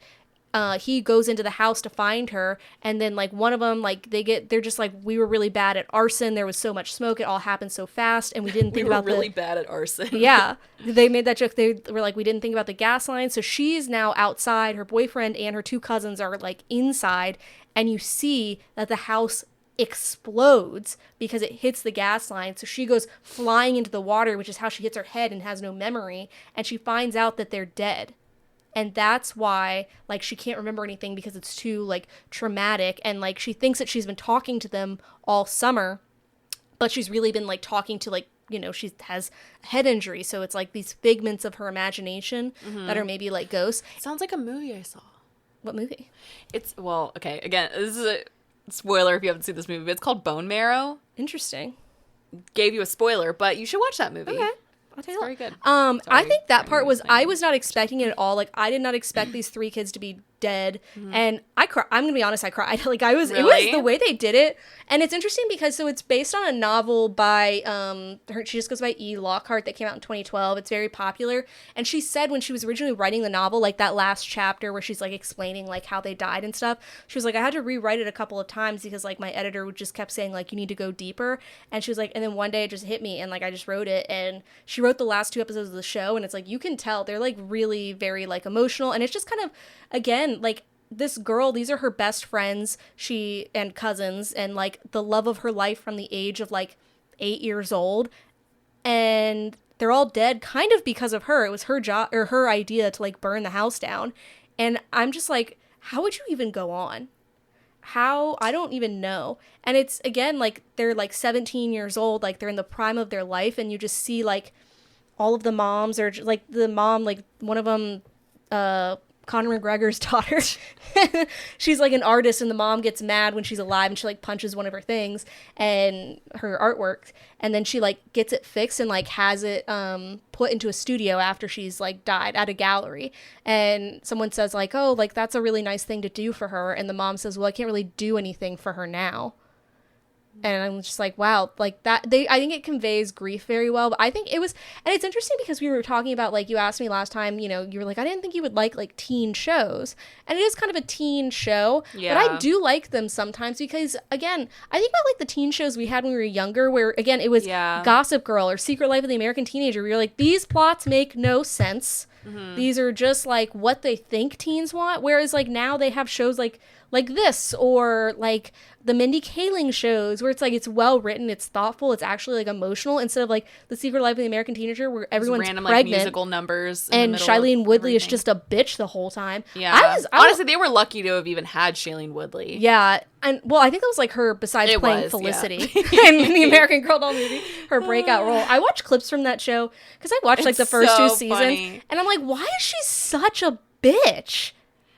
he goes into the house to find her, and then, like, one of them, like, they're just like, we were really bad at arson. There was so much smoke. It all happened so fast, and we didn't think about really bad at arson. Yeah. They made that joke. They were like, we didn't think about the gas line. So she's now outside. Her boyfriend and her 2 cousins are, like, inside, and you see that the house explodes because it hits the gas line. So she goes flying into the water, which is how she hits her head and has no memory, and she finds out that they're dead. And that's why, like, she can't remember anything because it's too, like, traumatic. And, like, she thinks that she's been talking to them all summer, but she's really been, like, talking to, like, you know, she has a head injury. So it's, like, these figments of her imagination that are maybe, like, ghosts. Sounds like a movie I saw. What movie? It's, well, okay, again, this is a spoiler if you haven't seen this movie, but it's called Bone Marrow. Interesting. Gave you a spoiler, but you should watch that movie. Okay. I'll tell you Very good. I think that part was, I was not expecting it at all. Like, I did not expect these 3 kids to be dead. And I cried. I'm gonna be honest, I cried. Like, it was the way they did it. And it's interesting because, so it's based on a novel by she just goes by E. Lockhart, that came out in 2012. It's very popular. And she said when she was originally writing the novel, like that last chapter where she's, like, explaining, like, how they died and stuff, she was like, I had to rewrite it a couple of times because, like, my editor would just kept saying, like, you need to go deeper. And she was like, and then one day it just hit me, and, like, I just wrote it. And she wrote the last 2 episodes of the show, and it's like, you can tell they're, like, really very, like, emotional. And it's just kind of, again, like, this girl, these are her best friends, she and cousins, and, like, the love of her life from the age of, like, 8 years old, and they're all dead kind of because of her. It was her job, or her idea, to, like, burn the house down. And I'm just like, how would you even go on? How? I don't even know. And it's, again, like, they're, like, 17 years old, like, they're in the prime of their life, and you just see, like, all of the moms, or, like, the mom, like, one of them, Conor McGregor's daughter, she's, like, an artist, and the mom gets mad when she's alive, and she, like, punches one of her things and her artwork, and then she, like, gets it fixed and, like, has it put into a studio after she's, like, died, at a gallery. And someone says, like, oh, like, that's a really nice thing to do for her, and the mom says, well, I can't really do anything for her now. And I'm just like, wow, like, that, I think it conveys grief very well. But I think it was, and it's interesting because we were talking about, like, you asked me last time, you know, you were like, I didn't think you would like, teen shows. And it is kind of a teen show. Yeah. But I do like them sometimes because, again, I think about, like, the teen shows we had when we were younger, where, again, it was Gossip Girl or Secret Life of the American Teenager, where you're like, these plots make no sense. Mm-hmm. These are just, like, what they think teens want. Whereas, like, now they have shows like this, or, like, the Mindy Kaling shows, where it's, like, it's well written, it's thoughtful, it's actually, like, emotional, instead of, like, The Secret Life of the American Teenager, where everyone's random, pregnant, like, musical numbers and Shailene Woodley is just a bitch the whole time. Yeah, honestly, they were lucky to have even had Shailene Woodley. Yeah, and, well, I think that was, like, her, besides playing Felicity in the American Girl doll movie, her breakout role. I watched clips from that show because I watched, like, the first 2 seasons, funny. And I'm like, why is she such a bitch?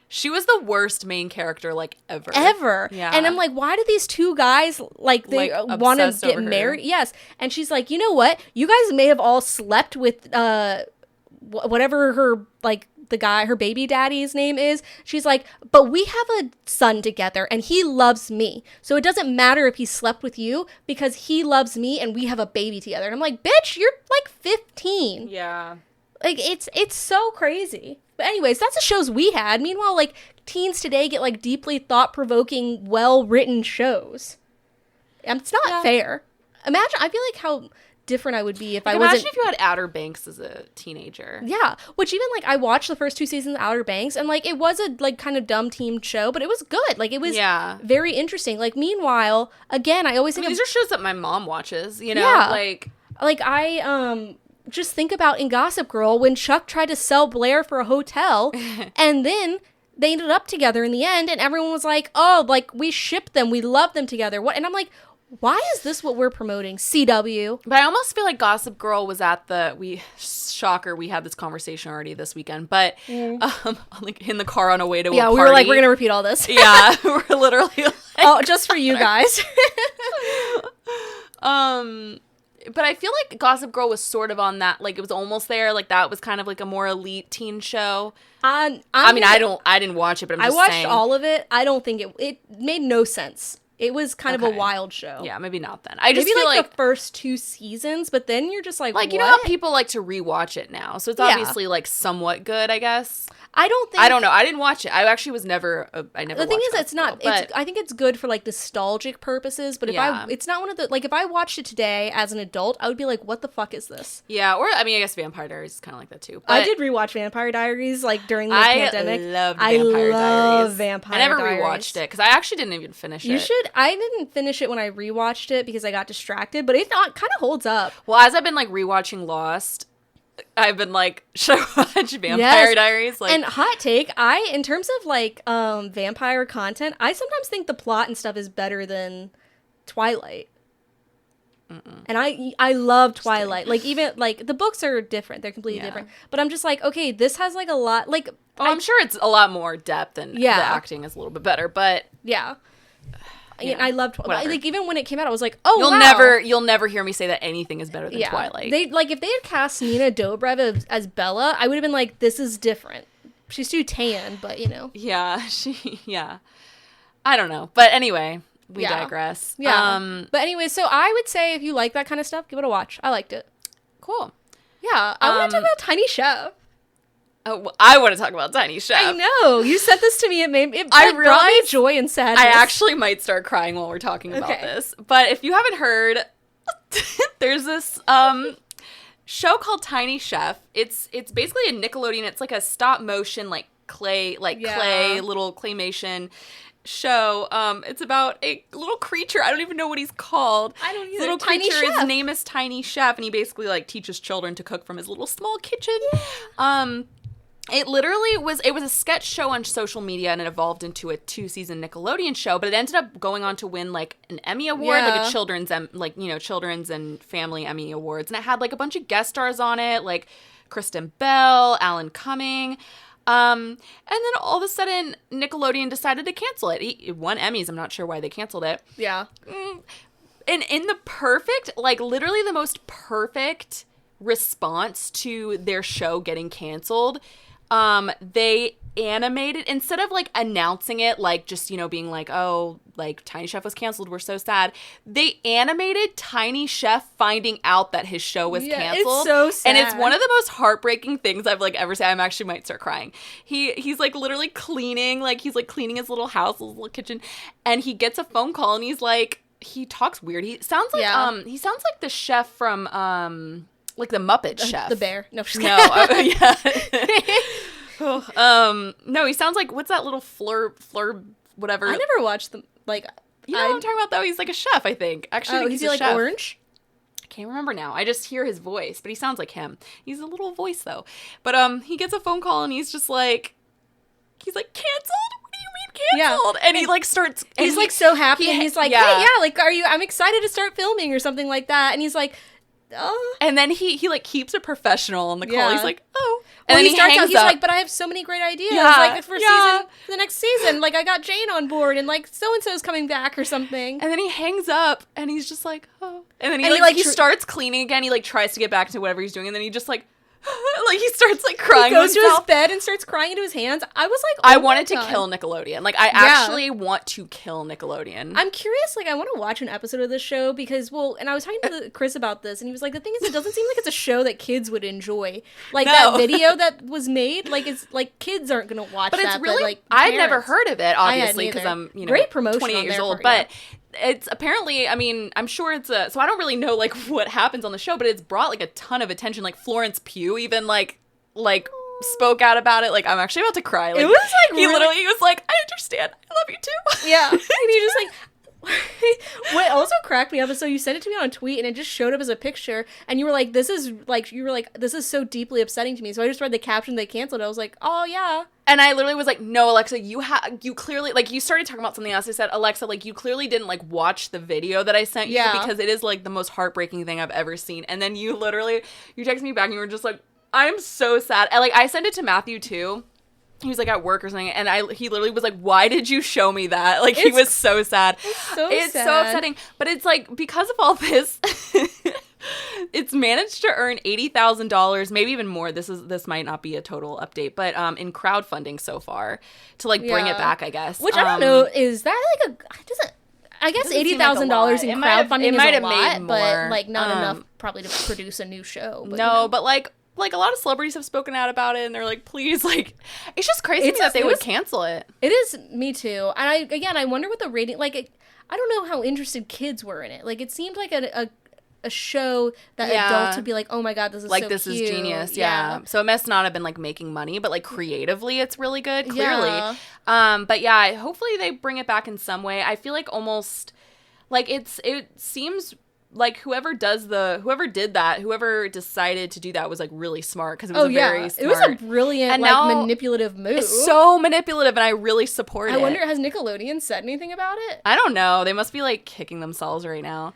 She was the worst main character, like, ever. Yeah. And I'm like, why do these 2 guys, like, they want to get married? Yes. And she's like, you know what? You guys may have all slept with whatever her, like, the guy, her baby daddy's name is. She's like, but we have a son together, and he loves me. So it doesn't matter if he slept with you, because he loves me, and we have a baby together. And I'm like, bitch, you're, like, 15. Yeah. Like, it's so crazy. But anyways, that's the shows we had. Meanwhile, like, teens today get, like, deeply thought-provoking, well-written shows. It's not fair. Imagine, I feel like how different I would be if I wasn't... Imagine if you had Outer Banks as a teenager. Yeah, which even, like, I watched the first 2 seasons of Outer Banks, and, like, it was a, like, kind of dumb teen show, but it was good. Like, it was very interesting. Like, meanwhile, again, I always think... these are shows that my mom watches, you know? Yeah. Like... Like, I just think about in Gossip Girl when Chuck tried to sell Blair for a hotel, and then they ended up together in the end, and everyone was like, oh, like, we ship them, we love them together. What? And I'm like, why is this what we're promoting? CW. But I almost feel like Gossip Girl was at shocker, we had this conversation already this weekend, but like in the car on a way to a party. We were like, we're gonna repeat all this. Yeah, we're literally like, oh, just for you guys. But I feel like Gossip Girl was sort of on that, like, it was almost there, like, that was kind of like a more elite teen show. I didn't watch it, but I'm just saying. I watched all of it. I don't think it made no sense. It was kind of a wild show. Yeah, maybe not then. I just maybe feel like the first 2 seasons, but then you're just like, what? You know how people like to rewatch it now, so it's obviously like somewhat good, I guess. I don't know. I didn't watch it. I actually was never. I never. The thing watched is, it's not. I think it's good for like nostalgic purposes. But it's not one of the like. If I watched it today as an adult, I would be like, "What the fuck is this?" Yeah, or I mean, I guess Vampire Diaries is kind of like that too. But I did rewatch Vampire Diaries like during the pandemic. I love Vampire I never Diaries. rewatched it because I actually didn't even finish it. You should. I didn't finish it when I rewatched it because I got distracted. But it kind of holds up. Well, as I've been like rewatching Lost, I've been like, should I watch Vampire Diaries? Like, and hot take, in terms of like vampire content, I sometimes think the plot and stuff is better than Twilight. And I love Twilight. Like, even like the books are different; they're completely different. But I'm just like, okay, this has like a lot. Like, I'm sure it's a lot more depth and the acting is a little bit better. But yeah. Yeah, I loved Twilight. Like, even when it came out, I was like, "Oh, you'll never hear me say that anything is better than Twilight." They like if they had cast Nina Dobrev as Bella, I would have been like, "This is different." She's too tan, but you know. Yeah, I don't know, but anyway, we digress. Yeah. But anyway, so I would say if you like that kind of stuff, give it a watch. I liked it. Cool. Yeah, I want to talk about Tiny Chef. Oh, well, I want to talk about Tiny Chef. I know. You said this to me. It brought me joy and sadness. I actually might start crying while we're talking about this. But if you haven't heard, there's this show called Tiny Chef. It's basically a Nickelodeon. It's like a stop motion clay little claymation show. It's about a little creature. I don't even know what he's called. I don't either. Little Tiny creature. Chef. His name is Tiny Chef, and he basically teaches children to cook from his little small kitchen. Yeah. It literally was a sketch show on social media, and it evolved into a 2-season Nickelodeon show, but it ended up going on to win an Emmy Award, like a children's children's and family Emmy Awards. And it had a bunch of guest stars on it, like Kristen Bell, Alan Cumming. And then all of a sudden Nickelodeon decided to cancel it. It won Emmys. I'm not sure why they canceled it. Yeah. And in the perfect, literally the most perfect response to their show getting canceled, they animated, instead of announcing it, just being oh, Tiny Chef was canceled, we're so sad, they animated Tiny Chef finding out that his show was canceled. It's so sad. And it's one of the most heartbreaking things I've ever seen. I actually might start crying. He's literally cleaning, he's cleaning his little house, his little kitchen, and he gets a phone call, and he talks weird. He sounds like the chef from the Muppet Chef. The bear. No, just no, he sounds like, what's that little fleur, whatever. I never watched them. You know what I'm talking about, though? He's a chef, I think. Actually, he's a chef. Orange? I can't remember now. I just hear his voice, but he sounds like him. He's a little voice, though. But he gets a phone call, and he's just canceled? What do you mean canceled? Yeah. And he starts. He's so happy, and he's like, hey, I'm excited to start filming or something like that. And he's like, oh. And then he keeps it professional on the call. He's like, oh. And then he starts out, he's like, but I have so many great ideas. For the next season, I got Jane on board, and so-and-so's coming back or something. And then he hangs up, and he's just like, oh. And then he starts cleaning again. He tries to get back to whatever he's doing, and then he just he starts crying. He goes to his bed and starts crying into his hands. I was like, I wanted to kill Nickelodeon. I actually want to kill Nickelodeon. I'm curious. I want to watch an episode of this show because, and I was talking to Chris about this, and he was like, the thing is, it doesn't seem like it's a show that kids would enjoy. That video that was made, it's kids aren't gonna watch that. But it's really, I had never heard of it, obviously, because I'm great promotion 28 years old, but. It's apparently, I'm sure it's so I don't really know what happens on the show, but it's brought a ton of attention. Florence Pugh even spoke out about it. I'm actually about to cry. It was he literally was like, I understand, I love you too. Yeah. And he just what also cracked me up is so you sent it to me on a tweet and it just showed up as a picture and you were like, this is so deeply upsetting to me. So I just read the caption they canceled it. I was like, oh yeah. And I literally was like, no, Alexa, you clearly, like, you started talking about something else. I said, Alexa, like, you clearly didn't, like, watch the video that I sent you because it is, like, the most heartbreaking thing I've ever seen. And then you texted me back and you were just like, I'm so sad. And, like, I sent it to Matthew, too. He was, like, at work or something. And he literally was like, why did you show me that? Like, he was so sad. It's so upsetting. But it's, like, because of all this... It's managed to earn $80,000, maybe even more. This might not be a total update, but in crowdfunding so far to like bring it back, I guess. Which I don't know, is that like I guess $80,000 in crowdfunding is a lot, but like not enough probably to produce a new show. But, no, but like a lot of celebrities have spoken out about it, and they're like, please, like, it's just crazy that they would cancel it. It is, me too. And I wonder what the rating, like, I don't know how interested kids were in it. Like, it seemed like a show that adults would be like, oh my god, this is like, so this cute. Is genius. Yeah. So it must not have been like making money, but like creatively it's really good, clearly. But yeah, hopefully they bring it back in some way. I feel like almost like it seems like whoever decided to do that was like really smart because it was very smart. It was a brilliant and manipulative move. It's so manipulative, and I really support it. I wonder, has Nickelodeon said anything about it? I don't know. They must be like kicking themselves right now.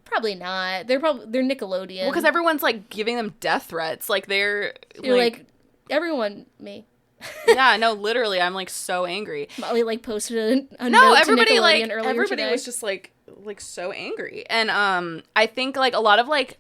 Probably not. They're Nickelodeon. Well, because everyone's like giving them death threats. Like you're like everyone, me. Yeah, no, literally, I'm like so angry. Molly like posted a note everybody to Nickelodeon like earlier everybody today. Was just like so angry, and I think like a lot of like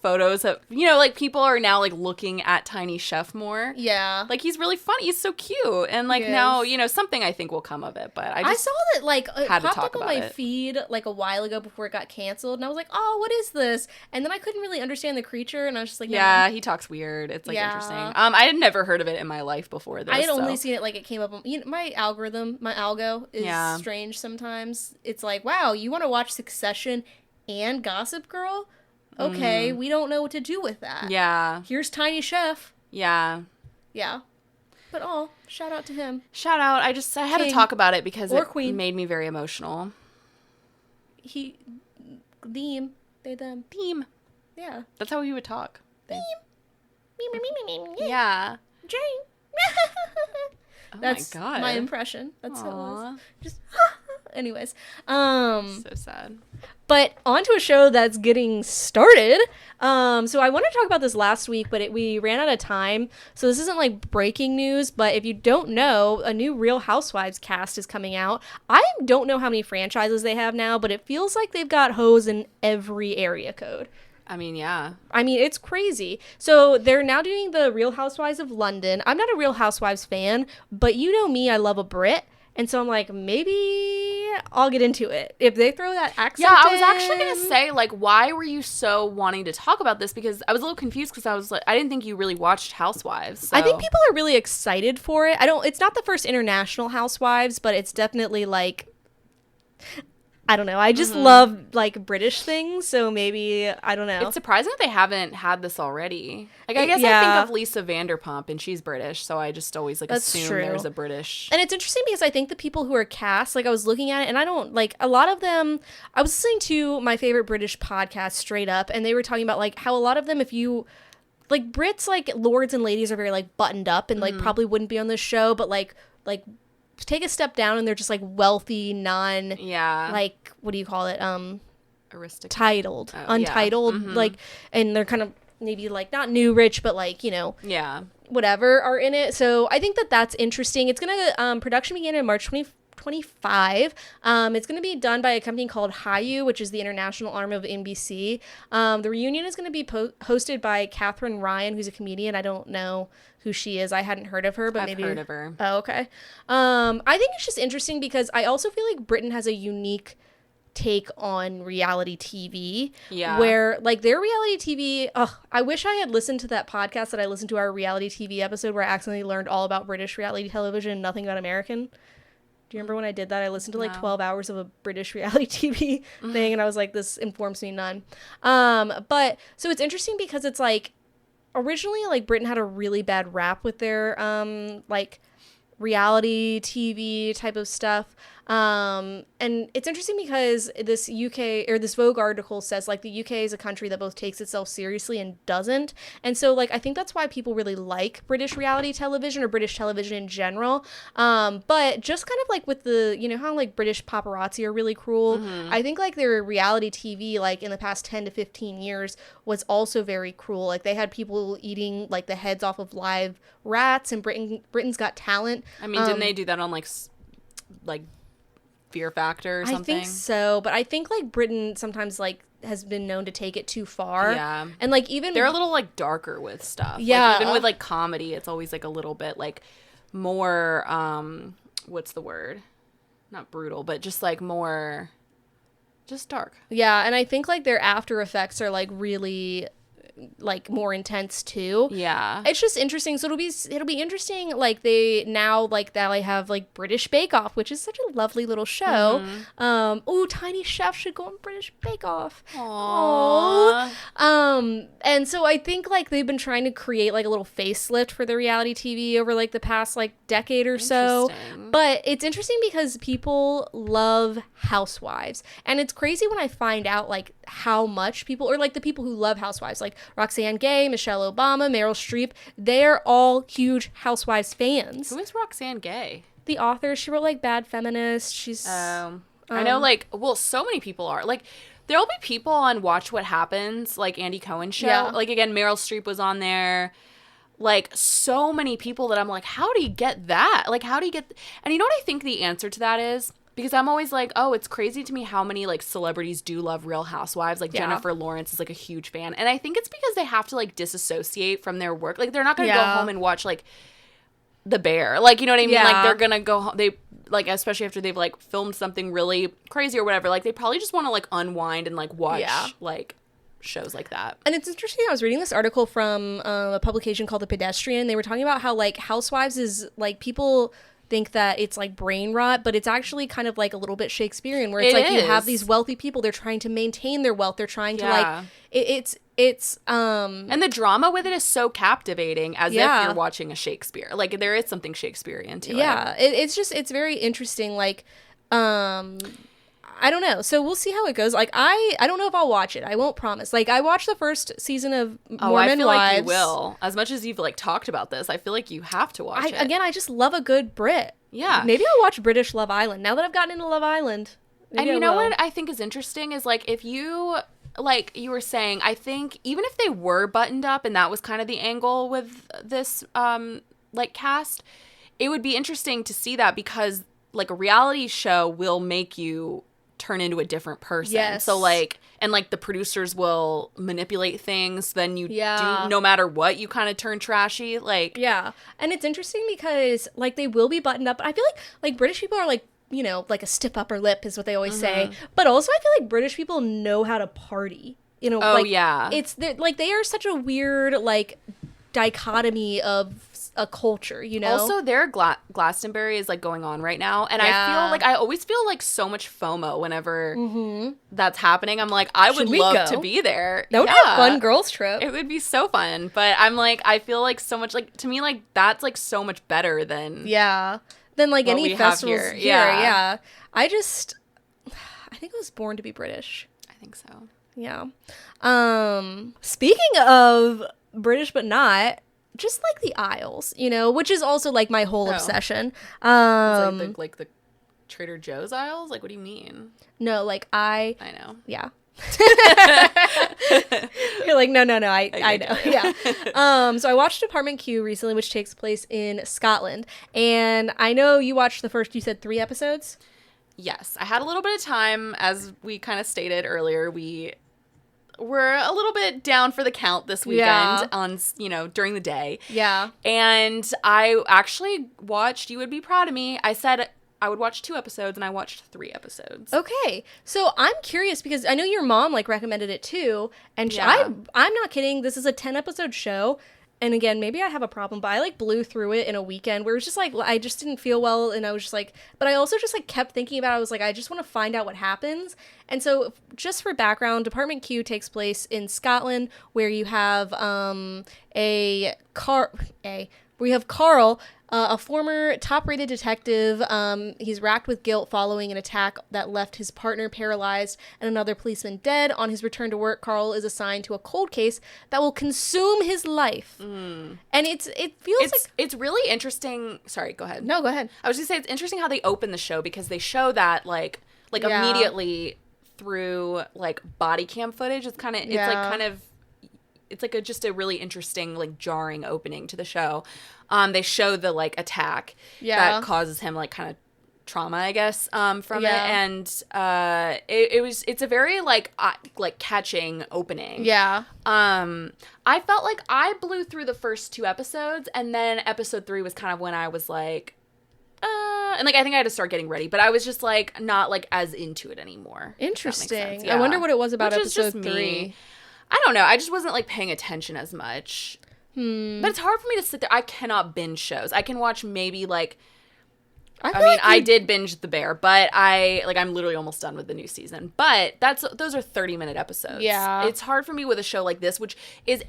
photos of like people are now like looking at Tiny Chef more. Yeah, like he's really funny, he's so cute, and like now something I think will come of it. But I saw that like it popped up on my feed like a while ago before it got canceled, and I was like, oh, what is this? And then I couldn't really understand the creature, and I was just like, he talks weird. It's like interesting. I had never heard of it in my life before this. I had only seen it like it came up on, my algo is strange sometimes. It's like, wow, you want to watch Succession and Gossip Girl? Okay, we don't know what to do with that. Yeah. Here's Tiny Chef. Yeah. Yeah. But shout out to him. Shout out. I had to talk about it because it Queen. Made me very emotional. Theme. They, them. Theme. Yeah. That's how he would talk. Theme. Yeah. Jane. That's my God. My impression. That's how it was. Just anyways. So sad. But on to a show that's getting started. So I wanted to talk about this last week, but we ran out of time. So this isn't like breaking news, but if you don't know, a new Real Housewives cast is coming out. I don't know how many franchises they have now, but it feels like they've got hoes in every area code. I mean, yeah. I mean, it's crazy. So they're now doing the Real Housewives of London. I'm not a Real Housewives fan, but you know me, I love a Brit. And so I'm like, maybe I'll get into it. If they throw that accent I was actually going to say, like, why were you so wanting to talk about this? Because I was a little confused because I was like, I didn't think you really watched Housewives. So. I think people are really excited for it. It's not the first international Housewives, but it's definitely like, I don't know. I just love like British things, so maybe I don't know. It's surprising that they haven't had this already. Like I guess I think of Lisa Vanderpump, and she's British, so I just always like assume there's a British. And it's interesting because I think the people who are cast, like I was looking at it, and I don't like a lot of them. I was listening to my favorite British podcast, Straight Up, and they were talking about like how a lot of them, if you like Brits, like lords and ladies are very like buttoned up and like probably wouldn't be on this show, but like take a step down and they're just like wealthy, like what do you call it, untitled, like, and they're kind of maybe like not new rich, but like whatever are in it. So I think that's interesting. It's gonna production began in March 2025. It's going to be done by a company called Hayu, which is the international arm of NBC. The reunion is going to be hosted by Catherine Ryan, who's a comedian. I don't know who she is. I hadn't heard of her, but maybe I've heard of her. Oh, okay. I think it's just interesting because I also feel like Britain has a unique take on reality TV. Yeah. Where like their reality TV, I wish I had listened to that podcast that I listened to, our reality TV episode where I accidentally learned all about British reality television and nothing about American. Do you remember when I did that? I listened to like 12 hours of a British reality TV thing, and I was like, this informs me none. But so it's interesting because it's like originally like Britain had a really bad rap with their like reality TV type of stuff. And it's interesting because this Vogue article says like the UK is a country that both takes itself seriously and doesn't. And so like I think that's why people really like British reality television or British television in general. But just kind of like with the, you know, how like British paparazzi are really cruel. I think like their reality TV like in the past 10 to 15 years was also very cruel. Like they had people eating like the heads off of live rats, and Britain's Got Talent. I mean, didn't they do that on like Fear Factor or something? I think so, but I think like Britain sometimes like has been known to take it too far. Yeah. And like even they're a little like darker with stuff. Yeah. Like, even with like comedy, it's always like a little bit like more what's the word? Not brutal, but just like more just dark. Yeah, and I think like their after effects are like really like more intense too. Yeah. It's just interesting. So it'll be interesting like they now like that I have like British Bake Off, which is such a lovely little show. Tiny Chef should go on British Bake Off. Aww. And so I think like they've been trying to create like a little facelift for their reality TV over like the past like decade or so. But it's interesting because people love Housewives. And it's crazy when I find out like how much people, or like the people who love Housewives, like Roxanne Gay, Michelle Obama, Meryl Streep, they're all huge Housewives fans. Who is Roxanne Gay? The author. She wrote like Bad Feminist. She's I know like, well, so many people are like, there'll be people on Watch What Happens, like Andy Cohen's show. Yeah. Like again, Meryl Streep was on there. Like so many people that I'm like, how do you get that? Like how do you get and you know what I think the answer to that is? Because I'm always like, oh, it's crazy to me how many like celebrities do love Real Housewives. Like Jennifer Lawrence is like a huge fan. And I think it's because they have to like disassociate from their work. Like they're not going to go home and watch like The Bear. Like, you know what I mean? Like they're going to go home. They like, especially after they've like filmed something really crazy or whatever. Like they probably just want to like unwind and like watch like shows like that. And it's interesting, I was reading this article from a publication called The Pedestrian. They were talking about how like Housewives is like people think that it's like brain rot, but it's actually kind of like a little bit Shakespearean, where it's like you have these wealthy people, they're trying to maintain their wealth, they're trying to like it's and the drama with it is so captivating, as if you're watching a Shakespeare. Like there is something Shakespearean to it. It's very interesting. Like I don't know. So we'll see how it goes. Like I don't know if I'll watch it. I won't promise. Like I watched the first season of Mormon Wives. I feel like you will. As much as you've like talked about this, I feel like you have to watch it. Again, I just love a good Brit. Yeah. Maybe I'll watch British Love Island now that I've gotten into Love Island. And you know what I think is interesting is like if you like you were saying, I think even if they were buttoned up and that was kind of the angle with this like cast, it would be interesting to see that because like a reality show will make you turn into a different person. Yes. So like, and like the producers will manipulate things, then you do, no matter what, you kind of turn trashy. Like, yeah. And it's interesting because like they will be buttoned up. I feel like British people are like, you know, like a stiff upper lip is what they always say. But also I feel like British people know how to party. You know, it's like they are such a weird like dichotomy of a culture, you know. Also, their Glastonbury is like going on right now, and I always feel like so much FOMO whenever that's happening. I'm like, I would love to be there. That would be a fun girls trip. It would be so fun, but I'm like, I feel like so much like to me like that's like so much better than like any festivals here. Yeah. I think I was born to be British. I think so. Yeah. Speaking of British but not, just like the Isles, you know, which is also like my whole obsession. It's like the Trader Joe's aisles? Like, what do you mean? No, like I know. Yeah. You're like, no, I know. Yeah. So I watched Department Q recently, which takes place in Scotland. And I know you watched the first, you said 3 episodes? Yes. I had a little bit of time, as we kind of stated earlier. We're a little bit down for the count this weekend on, you know, during the day. Yeah. And I actually watched, you would be proud of me, I said I would watch 2 episodes and I watched 3 episodes. Okay. So I'm curious because I know your mom like recommended it too. And I'm not kidding. This is a 10-episode show. And again, maybe I have a problem, but I like blew through it in a weekend where it was just like, I just didn't feel well. And I was just like, but I also just like kept thinking about it. I was like, I just want to find out what happens. And so just for background, Department Q takes place in Scotland, where you have Carl, A former top-rated detective, he's racked with guilt following an attack that left his partner paralyzed and another policeman dead. On his return to work, Carl is assigned to a cold case that will consume his life. And it's really interesting. Sorry, go ahead. No, go ahead. I was gonna say it's interesting how they open the show, because they show that like immediately through like body cam footage. It's kind of just a really interesting, like, jarring opening to the show. They show the like attack that causes him like kind of trauma, I guess, from it, and it's a very like catching opening. I felt like I blew through the first 2 episodes, and then episode 3 was kind of when I was like, and like I think I had to start getting ready, but I was just like not like as into it anymore. Interesting. I wonder what it was about episode 3. I don't know. I just wasn't like paying attention as much. But it's hard for me to sit there. I cannot binge shows. I can watch maybe like, I did binge The Bear, but I'm literally almost done with the new season. But those are 30-minute episodes. Yeah. It's hard for me with a show like this, which is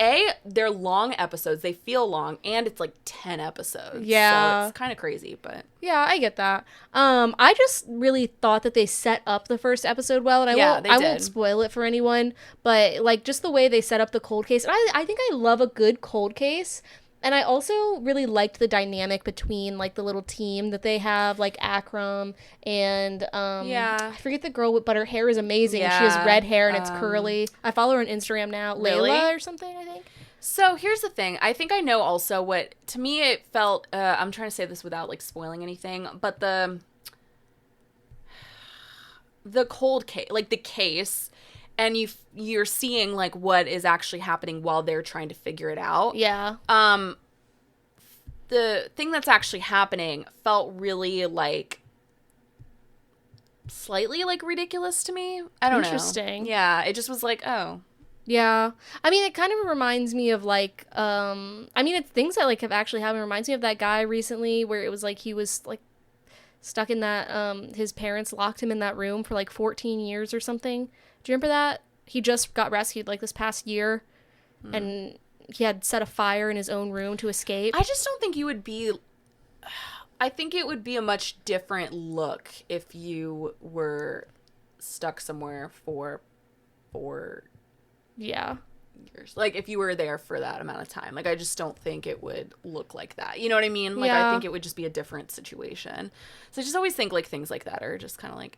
they're long episodes. They feel long, and it's like 10 episodes. Yeah. So it's kind of crazy, but yeah, I get that. I just really thought that they set up the first episode well, and I won't spoil it for anyone, but like just the way they set up the cold case. And I think I love a good cold case. And I also really liked the dynamic between, like, the little team that they have, like, Akram and, I forget the girl, but her hair is amazing. Yeah. She has red hair and it's curly. I follow her on Instagram now. Really? Layla or something, I think. So here's the thing. I think I know also what, to me, it felt, I'm trying to say this without, like, spoiling anything, but the cold case, like, the case, and you're seeing like what is actually happening while they're trying to figure it out. Yeah. The thing that's actually happening felt really like slightly like ridiculous to me. I don't know. Interesting. Yeah, it just was like, oh. Yeah. I mean, it kind of reminds me of like it's things that like have actually happened. It reminds me of that guy recently where it was like he was like stuck in that his parents locked him in that room for like 14 years or something. Do you remember that? He just got rescued like this past year, and he had set a fire in his own room to escape. I just don't think you would be... I think it would be a much different look if you were stuck somewhere for years. Like, if you were there for that amount of time. Like, I just don't think it would look like that. You know what I mean? Like, I think it would just be a different situation. So I just always think, like, things like that are just kind of like...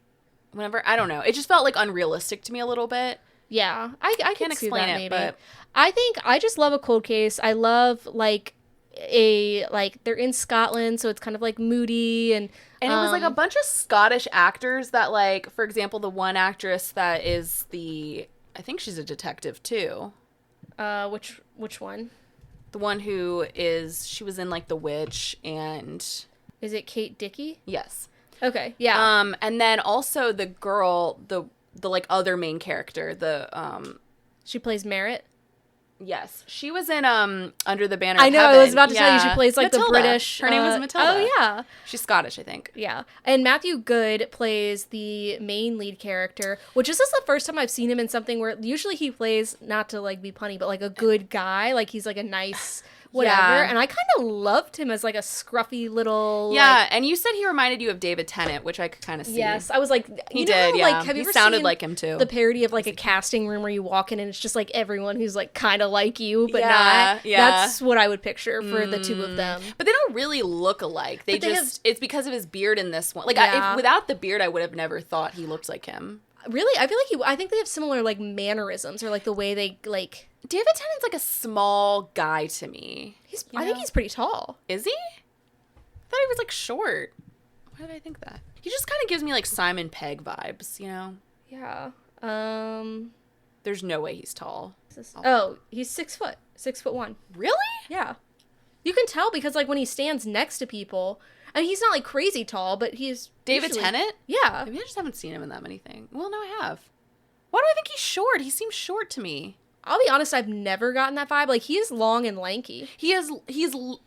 Whenever, I don't know. It just felt like unrealistic to me a little bit. Yeah, I can't explain it, maybe. But I think I just love a cold case. I love like they're in Scotland, so it's kind of like moody and it was like a bunch of Scottish actors that like, for example, the one actress that is I think she's a detective too. Which one? The one who she was in like The Witch and... Is it Kate Dickie? Yes. Okay, yeah. And then also the girl, the like other main character, she plays Merritt. Yes, she was in Under the Banner. I know. Of Heaven. I was about to tell you she plays like Matilda. The British. Her name is Matilda. Oh yeah, she's Scottish, I think. Yeah, and Matthew Good plays the main lead character, which this is the first time I've seen him in something where usually he plays, not to like be punny, but like a good guy, like he's like a nice whatever. Yeah. And I kind of loved him as like a scruffy little. Yeah, like, and you said he reminded you of David Tennant, which I could kind of see. Yes, I was like, he did. Yeah, like, have you ever sounded seen like him too. The parody of like a casting room where you walk in and it's just like everyone who's like kind of like you, but not. Yeah, that's what I would picture for the two of them. But they don't really look alike. It's because of his beard in this one. Like, if, without the beard, I would have never thought he looked like him. Really, I feel like I think they have similar like mannerisms or like the way they like. David Tennant's like a small guy to me. I think he's pretty tall. Is he? I thought he was like short. Why did I think that? He just kind of gives me like Simon Pegg vibes, you know? Yeah. There's no way he's tall. He's 6 foot. 6'1". Really? Yeah. You can tell because like when he stands next to people, I mean he's not like crazy tall, but he's David Tennant? Yeah. Maybe I just haven't seen him in that many things. Well, no, I have. Why do I think he's short? He seems short to me. I'll be honest, I've never gotten that vibe. Like, he is long and lanky. He's maybe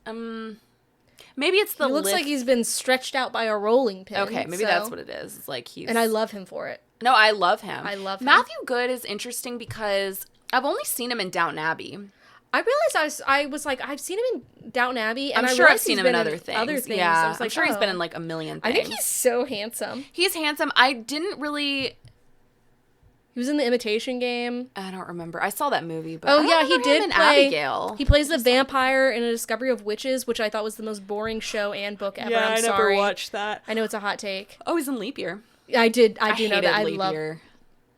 it's the He looks like he's been stretched out by a rolling pin. Okay, maybe that's what it is. It's like And I love him for it. No, I love him. I love him. Matthew Good is interesting because I've only seen him in Downton Abbey. I realized I was like, I've seen him in Downton Abbey, and I'm I sure I've realized seen he's him in been other things. Other things. Yeah, I was like, I'm sure he's been oh. in like a million I things. think he's so handsome. He's handsome. I didn't really. He was in The Imitation Game. I don't remember. I saw that movie, but Oh I don't yeah, he remember him did in play. Abigail. He plays the vampire in A Discovery of Witches, which I thought was the most boring show and book ever. Yeah, I'm I sorry. never watched that. I know it's a hot take. Oh, he's in Leap Year. I do know hated that. I Leap love. Year.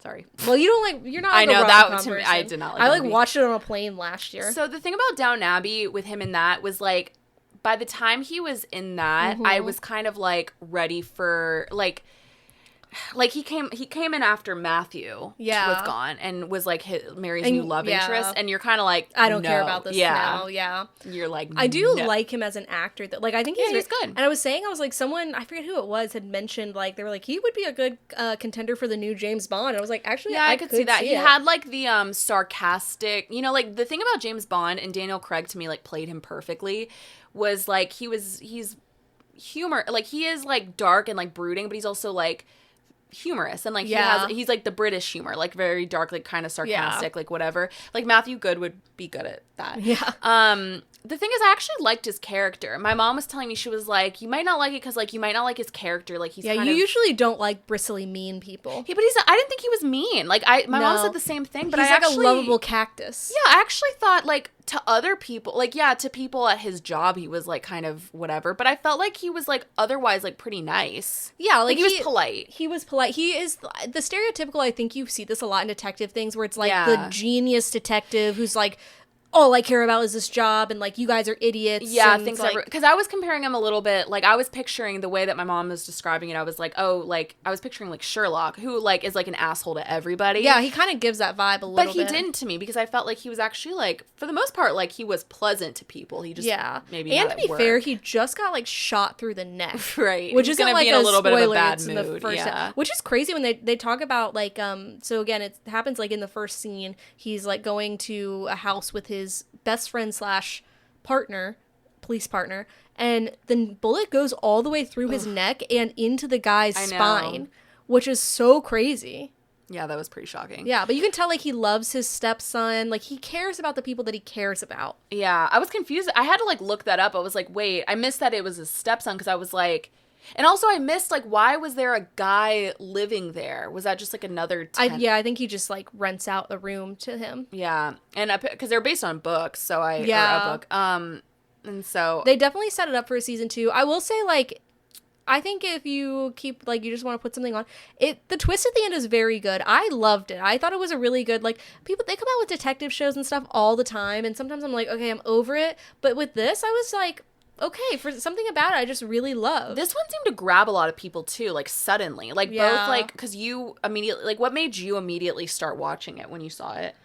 Sorry. Well, you don't like. You're not. Like I know a that rom-com to me. person. I did not like. I that like movie. watched it on a plane last year. So the thing about Downton Abbey with him in that was like, by the time he was in that, I was kind of like ready for like he came in after Matthew was gone and was like Mary's new love interest, and you're kind of like, I don't care about this now. Yeah, you're like, I do like him as an actor. That like I think he's good. And I was like someone, I forget who it was, had mentioned like they were like he would be a good contender for the new James Bond. And I was like, actually, yeah, I could see that. He had like the sarcastic, like the thing about James Bond, and Daniel Craig to me like played him perfectly, was like he's humor, like he is like dark and like brooding, but he's also like humorous, and like he's like the British humor, like very dark, like kind of sarcastic, like whatever. Like Matthew Good would be good at that. Yeah. The thing is, I actually liked his character. My mom was telling me, she was like, you might not like it because like you might not like his character, like he's you usually don't like bristly mean people. But I didn't think he was mean. Like my mom said the same thing, but he's I like actually, a lovable cactus. Yeah, I actually thought like to other people, like to people at his job, he was like kind of whatever. But I felt like he was like otherwise like pretty nice. Yeah, like he was polite. He was polite. He is the stereotypical. I think you see this a lot in detective things, where it's like the genius detective who's like, all I care about is this job, and like you guys are idiots. Yeah, things like, because I was comparing him a little bit, like I was picturing the way that my mom was describing it. I was like, oh, like I was picturing like Sherlock, who like is like an asshole to everybody. Yeah, he kind of gives that vibe a little bit. But he didn't to me, because I felt like he was actually like, for the most part, like he was pleasant to people. He just maybe. And to be fair, he just got like shot through the neck, right? Which isn't like be in a little bit of a bad mood. In the first which is crazy when they talk about like So again, it happens like in the first scene. He's like going to a house with his best friend / partner, police partner, and the bullet goes all the way through his neck and into the guy's spine, which is so crazy. Yeah, that was pretty shocking. Yeah, but you can tell like he loves his stepson, like he cares about the people that he cares about. Yeah, I was confused. I had to like look that up. I was like, wait, I missed that it was his stepson, because I was like, and also I missed like, why was there a guy living there? Was that just like another tenant? I think he just like rents out the room to him. Yeah, and because they're based on books, so or a book. And so they definitely set it up for a season 2. I will say like, I think if you keep like, you just want to put something on it, the twist at the end is very good. I loved it. I thought it was a really good, like, people, they come out with detective shows and stuff all the time, and sometimes I'm like, okay, I'm over it. But with this, I was like, okay, for something about it I just really love. This one seemed to grab a lot of people too, like suddenly, like both like, because you immediately, like, what made you immediately start watching it when you saw it?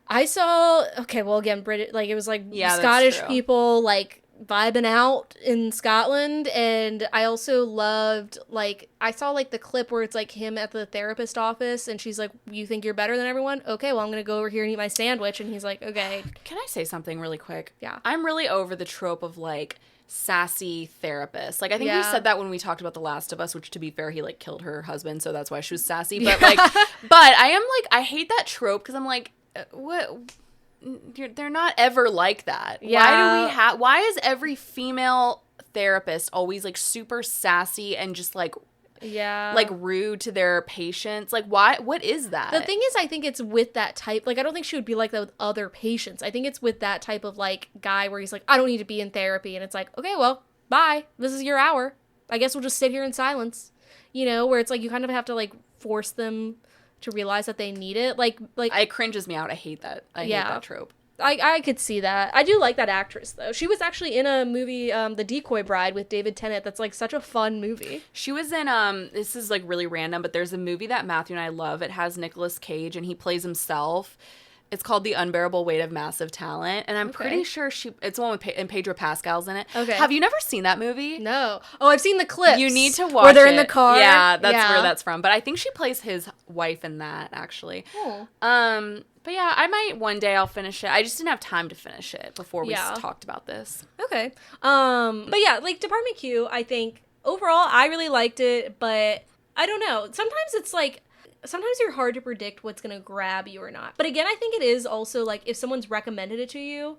I saw, okay, well again, British, like it was like Scottish people like vibing out in Scotland, and I also loved, like, I saw like the clip where it's like him at the therapist office and she's like, you think you're better than everyone? Okay, well I'm gonna go over here and eat my sandwich, and he's like, okay. Can I say something really quick? Yeah. I'm really over the trope of like sassy therapist. Like I think we said that when we talked about The Last of Us, which to be fair, he like killed her husband, so that's why she was sassy. But like, but I am like, I hate that trope, because I'm like, what? They're not ever like that. Yeah. Why is every female therapist always like super sassy and just like like rude to their patients? Like, why? What is that? The thing is, I think it's with that type, like, I don't think she would be like that with other patients. I think it's with that type of like guy where he's like, I don't need to be in therapy, and it's like, okay, well, bye, this is your hour, I guess we'll just sit here in silence, you know, where it's like you kind of have to like force them to realize that they need it. Like it cringes me out. I hate that. I hate that trope. I could see that. I do like that actress, though. She was actually in a movie, The Decoy Bride, with David Tennant. That's, like, such a fun movie. She was in, this is, like, really random, but there's a movie that Matthew and I love. It has Nicolas Cage, and he plays himself. It's called The Unbearable Weight of Massive Talent, and I'm pretty sure it's the one with and Pedro Pascal's in it. Okay. Have you never seen that movie? No. Oh, I've seen the clips. You need to watch it. Where they're in the car. Yeah, that's where that's from. But I think she plays his wife in that, actually. Oh. But yeah, I might one day I'll finish it. I just didn't have time to finish it before we talked about this. Okay. But yeah, like Department Q, I think overall I really liked it, but I don't know. Sometimes it's like, sometimes you're hard to predict what's going to grab you or not. But again, I think it is also, like, if someone's recommended it to you,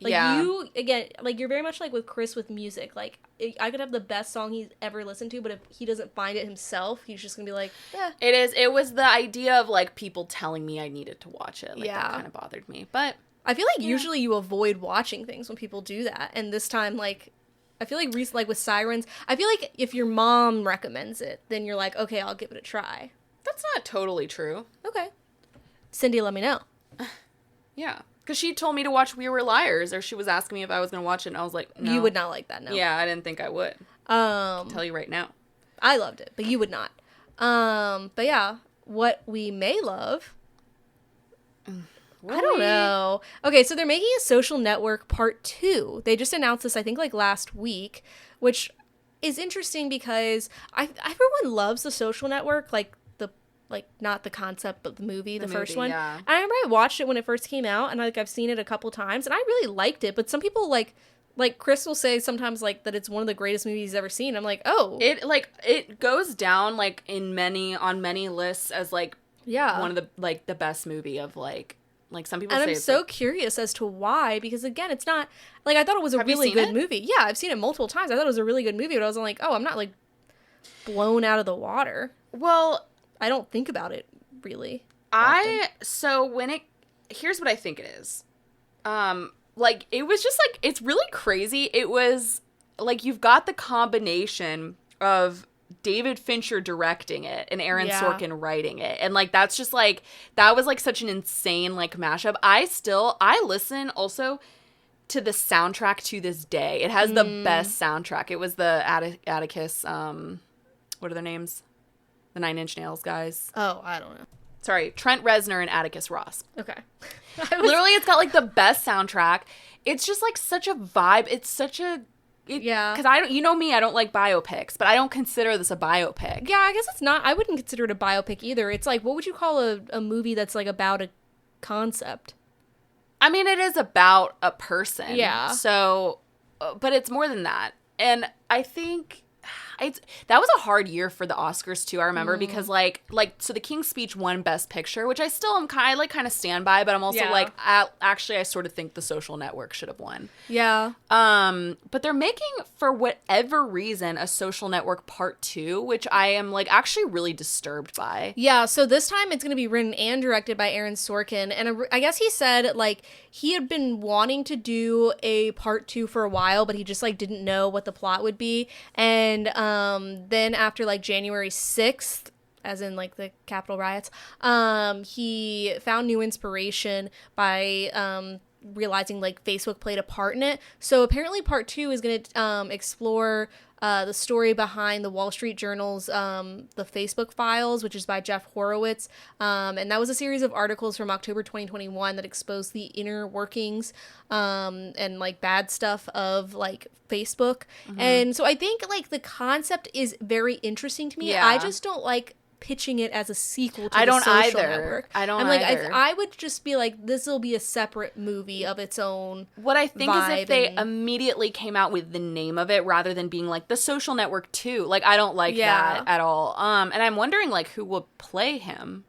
like, you, again, like, you're very much like with Chris with music. Like, I could have the best song he's ever listened to, but if he doesn't find it himself, he's just going to be like, eh. It was the idea of, like, people telling me I needed to watch it. Like, that kind of bothered me. But I feel like usually you avoid watching things when people do that. And this time, like, I feel like, like with Sirens, I feel like if your mom recommends it, then you're like, okay, I'll give it a try. That's not totally true. Okay. Cindy, let me know. Yeah. Because she told me to watch We Were Liars, or she was asking me if I was going to watch it, and I was like, no. You would not like that, no. Yeah, I didn't think I would. I'll tell you right now. I loved it, but you would not. But yeah, what we may love... I don't know. Okay, so they're making a Social Network Part 2. They just announced this, I think, like, last week, which is interesting because everyone loves the Social Network, like, not the concept, but the movie, the first one. Yeah. And I remember I watched it when it first came out, and I've seen it a couple times, and I really liked it, but some people, like Chris will say sometimes, like, that it's one of the greatest movies he's ever seen. I'm like, oh. It goes down, like, on many lists as, like, one of the, like, the best movie of, like some people say. And I'm so curious as to why, because again, it's not, like, I thought it was a really good movie. Yeah, I've seen it multiple times. I thought it was a really good movie, but I was like, oh, I'm not, like, blown out of the water. Well, I don't think about it, really. Here's what I think it is. Like, it was just, like, it's really crazy. It was, like, you've got the combination of David Fincher directing it and Aaron Sorkin writing it. And, like, that's just, like, that was, like, such an insane, like, mashup. I listen also to the soundtrack to this day. It has the best soundtrack. It was the Atticus, what are their names? The 9 Inch Nails guys. Oh, I don't know. Sorry, Trent Reznor and Atticus Ross. Okay. Literally, it's got, like, the best soundtrack. It's just, like, such a vibe. It's such a... Because you know me, I don't like biopics, but I don't consider this a biopic. Yeah, I guess it's not. I wouldn't consider it a biopic either. It's like, what would you call a movie that's, like, about a concept? I mean, it is about a person. Yeah. So, but it's more than that. And I think... that was a hard year for the Oscars too. I remember because so The King's Speech won Best Picture, which I still am kind of stand by, but I'm also actually I sort of think The Social Network should have won. Yeah. But they're making, for whatever reason, a Social Network Part 2, which I am, like, actually really disturbed by. Yeah. So this time it's going to be written and directed by Aaron Sorkin, and I guess he said, like, he had been wanting to do a Part 2 for a while, but he just, like, didn't know what the plot would be. And then after, like, January 6th, as in, like, the Capitol riots, he found new inspiration by realizing, like, Facebook played a part in it. So apparently Part 2 is going to explore the story behind the Wall Street Journal's The Facebook Files, which is by Jeff Horowitz. And that was a series of articles from October 2021 that exposed the inner workings and, like, bad stuff of, like, Facebook. Mm-hmm. And so I think, like, the concept is very interesting to me. Yeah. I just don't like pitching it as a sequel to The Social Network. I don't either. I would just be like, this will be a separate movie of its own. What I think is if they immediately came out with the name of it rather than being like The Social Network 2. Like, I don't like that at all. And I'm wondering, like, who will play him.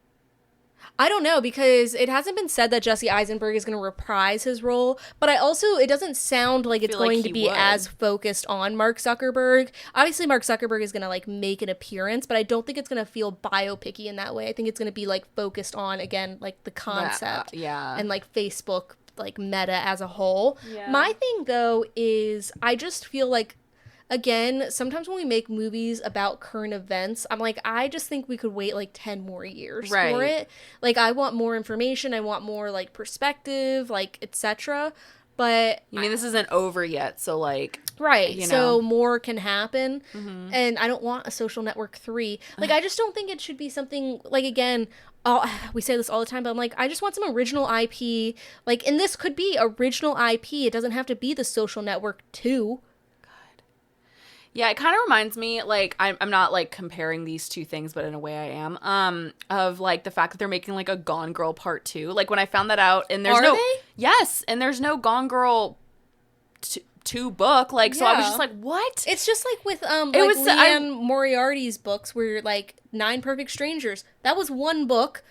I don't know, because it hasn't been said that Jesse Eisenberg is going to reprise his role, but it doesn't sound like it's going to be as focused on Mark Zuckerberg. Obviously, Mark Zuckerberg is going to, like, make an appearance, but I don't think it's going to feel biopic-y in that way. I think it's going to be, like, focused on, again, like, the concept and, like, Facebook, like, meta as a whole. Yeah. My thing, though, is I just feel like, again, sometimes when we make movies about current events, I'm like, I just think we could wait, like, 10 more years for it. Like, I want more information. I want more, like, perspective, like, etc. But you mean this isn't over yet, so, like, right, so more can happen. Mm-hmm. And I don't want a Social Network 3. Like, I just don't think it should be something, like, again, we say this all the time, but I'm like, I just want some original IP. Like, and this could be original IP. It doesn't have to be The Social Network 2. Yeah, it kind of reminds me, like, I'm not, like, comparing these two things, but in a way I am, of, like, the fact that they're making, like, a Gone Girl Part 2. Like, when I found that out, and there's Are they? Yes, and there's no Gone Girl 2 book. Like, so I was Yeah. just like, what? It's just like with was- Leanne Moriarty's books where like 9 Perfect Strangers. That was 1 book.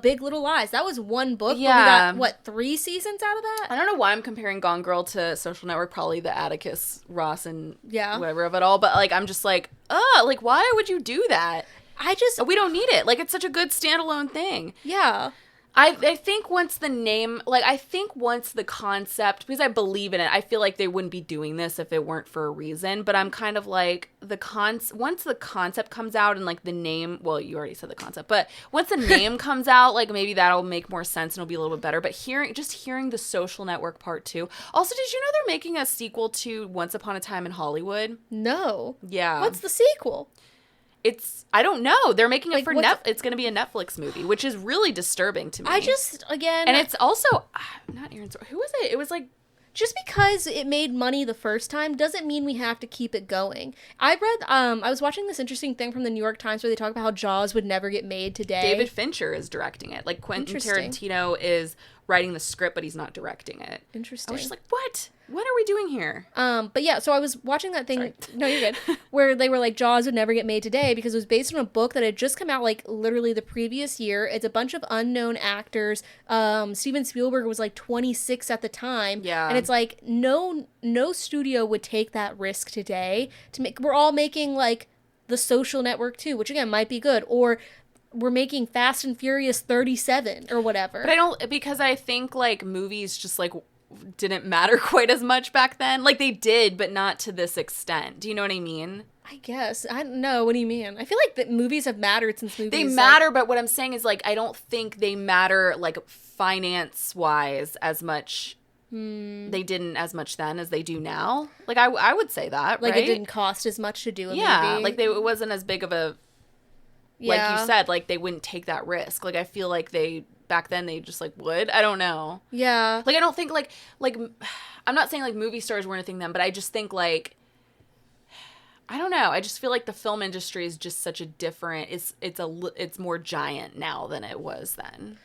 Big Little Lies. That was 1 book. Yeah. But we got, what, 3 seasons out of that? I don't know why I'm comparing Gone Girl to Social Network, probably the Atticus Ross and Yeah. whatever of it all, but like I'm just like, like why would you do that? We don't need it. Like, it's such a good standalone thing. Yeah. I think once the name, like, I think once the concept, because I believe in it, I feel like they wouldn't be doing this if it weren't for a reason, but I'm kind of like, once the concept comes out and, like, the name, well, you already said the concept, but once the name comes out, like, maybe that'll make more sense and it'll be a little bit better, but hearing the Social Network part 2. Also, did you know they're making a sequel to Once Upon a Time in Hollywood? No. Yeah. What's the sequel? I don't know. They're making it Like, for it's going to be a Netflix movie, which is really disturbing to me. Again. And it's also, not Aaron Sorkin. Who was it? It was like, just because it made money the first time doesn't mean we have to keep it going. I was watching this interesting thing from the New York Times where they talk about how Jaws would never get made today. David Fincher is directing it. Like, Quentin Tarantino is writing the script, but he's not directing it. Interesting. I was just like, what? What are we doing here? But yeah, so I was watching that thing. No, you're good. Where they were like, Jaws would never get made today because it was based on a book that had just come out like literally the previous year. It's a bunch of unknown actors. Steven Spielberg was like 26 at the time. Yeah. And it's like no studio would take that risk today to make. We're all making like The Social Network 2, which again might be good, or we're making Fast and Furious 37 or whatever. But because I think like movies just like didn't matter quite as much back then. Like, they did, but not to this extent. Do you know what I mean? I guess. I don't know. What do you mean? I feel like that movies have mattered since movies. They matter, but what I'm saying is, like, I don't think they matter, like, finance-wise as much. They didn't as much then as they do now. Like, I would say that, like, right? it didn't cost as much to do a movie. Yeah, like, it wasn't as big of a, like you said, like, they wouldn't take that risk. Like, I feel like back then they just like would. I don't know. Yeah. Like, I don't think like I'm not saying like movie stars weren't a thing then, but I just think like, I don't know. I just feel like the film industry is just such a different, it's more giant now than it was then.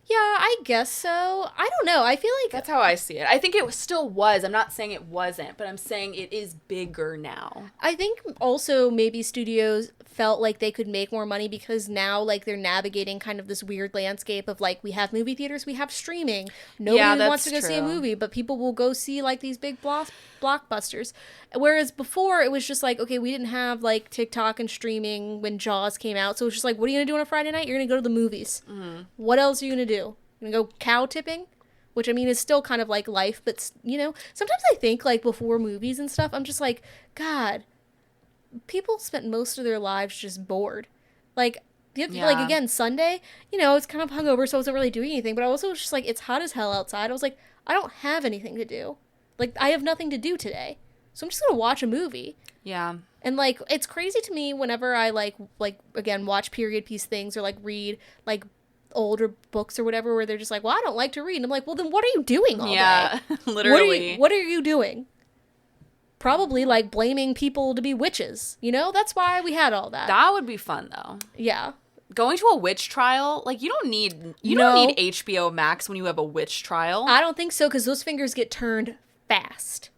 Yeah, I guess so. I don't know. I feel like That's how I see it. I think it still was. I'm not saying it wasn't, but I'm saying it is bigger now. I think also maybe studios felt like they could make more money because now like they're navigating kind of this weird landscape of like we have movie theaters, we have streaming. Nobody wants to go see a movie, but people will go see like these big blockbusters. Whereas before it was just like, okay, we didn't have like TikTok and streaming when Jaws came out. So it was just like, what are you going to do on a Friday night? You're going to go to the movies. Mm-hmm. What else are you going to do? You're going to go cow tipping? Which, I mean, is still kind of like life, but, you know, sometimes I think like before movies and stuff, I'm just like, God, people spent most of their lives just bored. Like, like again, Sunday, you know, it's kind of hungover, so I wasn't really doing anything, but I also was just like, it's hot as hell outside. I was like, I don't have anything to do. Like, I have nothing to do today. So I'm just going to watch a movie. Yeah. And, like, it's crazy to me whenever I, like, again, watch period piece things or, like, read, like, older books or whatever where they're just like, well, I don't like to read. And I'm like, well, then what are you doing all day? Yeah, literally. What are you doing? Probably, like, blaming people to be witches. You know? That's why we had all that. That would be fun, though. Yeah. Going to a witch trial, like, you don't need HBO Max when you have a witch trial. I don't think so, because those fingers get turned fast.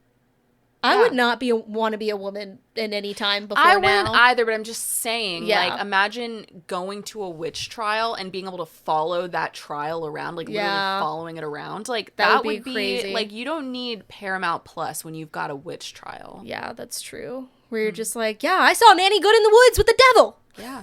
I would not want to be a woman in any time before now. I wouldn't either, but I'm just saying, like, imagine going to a witch trial and being able to follow that trial around, like, literally following it around. Like, that would be crazy. Like, you don't need Paramount Plus when you've got a witch trial. Yeah, that's true. Where you're just like, yeah, I saw Nanny Good in the Woods with the devil. Yeah.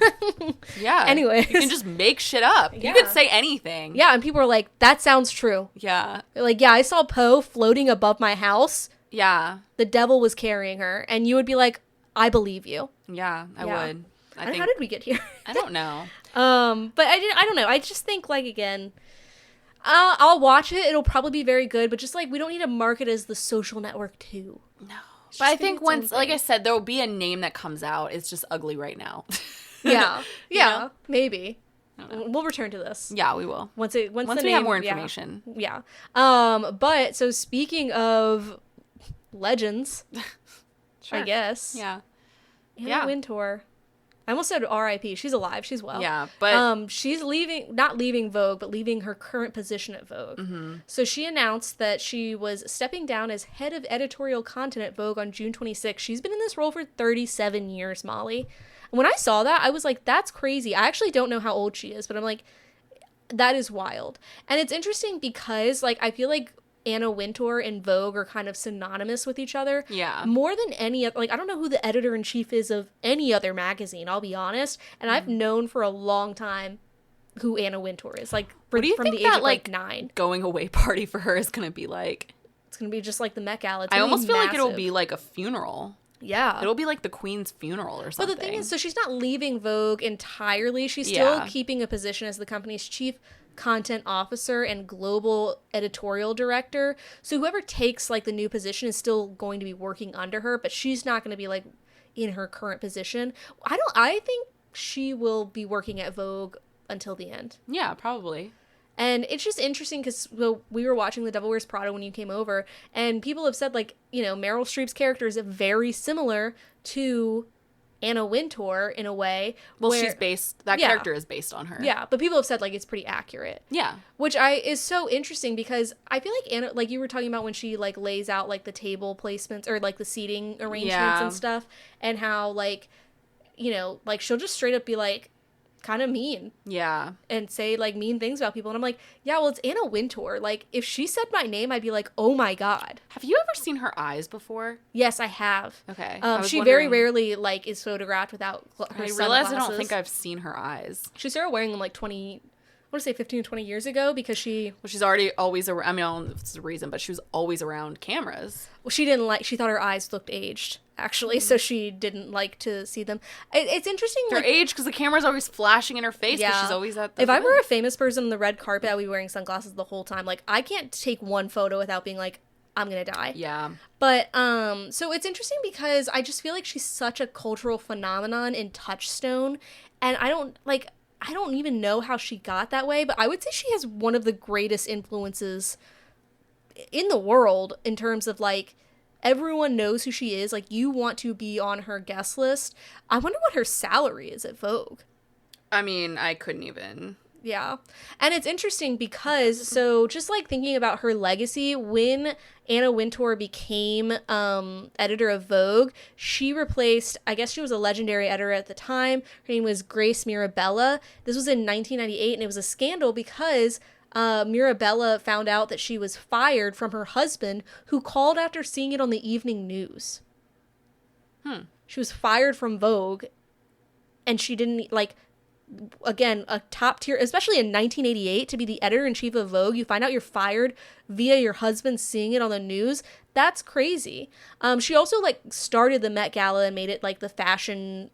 Yeah. Anyways. You can just make shit up. Yeah. You could say anything. Yeah, and people are like, that sounds true. Yeah. They're like, yeah, I saw Poe floating above my house. Yeah. The devil was carrying her. And you would be like, I believe you. Yeah, I would. I think, how did we get here? I don't know. But I don't know. I just think, like, again, I'll watch it. It'll probably be very good. But just, like, we don't need to market as The Social Network 2. No. But I think once, like I said, there will be a name that comes out. It's just ugly right now. Yeah. Yeah. Know? Maybe. We'll return to this. Yeah, we will. Once we have more information. Yeah. But so speaking of legends, sure. I guess. Yeah. Anna Wintour. I almost said R.I.P. She's alive. She's well. Yeah, but she's not leaving Vogue, but leaving her current position at Vogue. Mm-hmm. So she announced that she was stepping down as head of editorial content at Vogue on June 26th. She's been in this role for 37 years, Molly. And when I saw that, I was like, that's crazy. I actually don't know how old she is, but I'm like, that is wild. And it's interesting because, like, I feel like Anna Wintour and Vogue are kind of synonymous with each other. Yeah. More than any other, like, I don't know who the editor-in-chief is of any other magazine, I'll be honest. And I've known for a long time who Anna Wintour is. Like, what do you from think the age that, of, like, 9. going away party for her is going to be like? It's going to be just like the Met Gala. I almost feel like it'll be like a funeral. Yeah. It'll be like the Queen's funeral or something. But the thing is, so she's not leaving Vogue entirely. She's still Yeah. keeping a position as the company's chief content officer and global editorial director. So whoever takes like the new position is still going to be working under her, but she's not going to be like in her current position. I think she will be working at Vogue until the end. Yeah, probably. And it's just interesting because we were watching The Devil Wears Prada when you came over, and people have said, like, you know, Meryl Streep's character is very similar to Anna Wintour in a way. Well, where, that character is based on her. Yeah, but people have said, like, it's pretty accurate. Yeah. Which is so interesting because I feel like Anna, like you were talking about when she, like, lays out, like, the table placements or, like, the seating arrangements and stuff, and how, like, you know, like, she'll just straight up be, like, kind of mean. Yeah. And say, like, mean things about people. And I'm like, yeah, well, it's Anna Wintour. Like, if she said my name, I'd be like, oh my God. Have you ever seen her eyes before? Yes, I have. Okay. She very rarely, like, is photographed without her I sunglasses. realize I don't think I've seen her eyes. She started wearing them, like, 15 to 20 years ago because she... Well, she's already always around, I mean, I don't know if it's a reason, but she was always around cameras. Well, she thought her eyes looked aged, actually, so she didn't like to see them. It's interesting. They're like, aged because the camera's always flashing in her face because she's always at the If I were a famous person on the red carpet, I'd be wearing sunglasses the whole time. Like, I can't take one photo without being like, I'm gonna die. Yeah. But, so it's interesting because I just feel like she's such a cultural phenomenon in Touchstone, and I don't even know how she got that way, but I would say she has one of the greatest influences in the world in terms of, like, everyone knows who she is. Like, you want to be on her guest list. I wonder what her salary is at Vogue. I mean, I couldn't even. Yeah. And it's interesting because, so just like thinking about her legacy, when Anna Wintour became editor of Vogue, she replaced, I guess she was a legendary editor at the time. Her name was Grace Mirabella. This was in 1998, and it was a scandal because Mirabella found out that she was fired from her husband, who called after seeing it on the evening news. She was fired from Vogue, and she didn't, like... Again, a top tier, especially in 1988, to be the editor-in-chief of Vogue, you find out you're fired via your husband seeing it on the news. That's crazy. She also, like, started the Met Gala and made it, like, the fashion,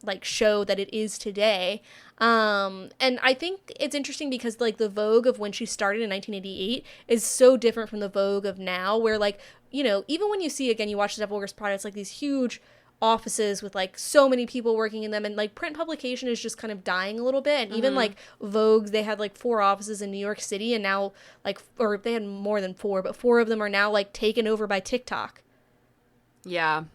like, show that it is today. And I think it's interesting because, like, the Vogue of when she started in 1988 is so different from the Vogue of now, where, like, you know, even when you see, again, you watch The Devil Wears Prada, it's like these huge offices with, like, so many people working in them, and, like, print publication is just kind of dying a little bit. And even, like, Vogue, they had, like, 4 offices in New York City, and now, like, or they had more than 4, but 4 of them are now, like, taken over by TikTok. Yeah.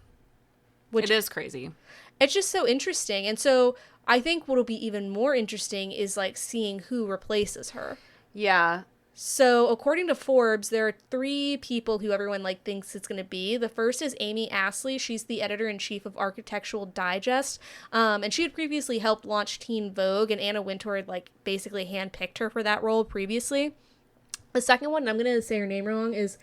It is crazy. It's just so interesting. And so I think what'll be even more interesting is, like, seeing who replaces her. Yeah. So, according to Forbes, there are 3 people who everyone, like, thinks it's going to be. The first is Amy Astley. She's the editor-in-chief of Architectural Digest. And she had previously helped launch Teen Vogue, and Anna Wintour had, like, basically handpicked her for that role previously. The second one, and I'm going to say her name wrong, is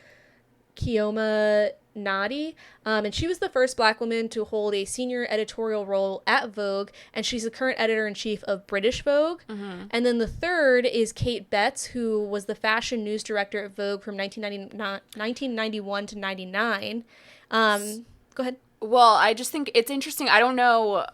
Kioma Nadi, and she was the first Black woman to hold a senior editorial role at Vogue, and she's the current editor-in-chief of British Vogue. And then the third is Kate Betts, who was the fashion news director at Vogue from 1991 to 99. Go ahead. Well, I just think it's interesting. I don't know.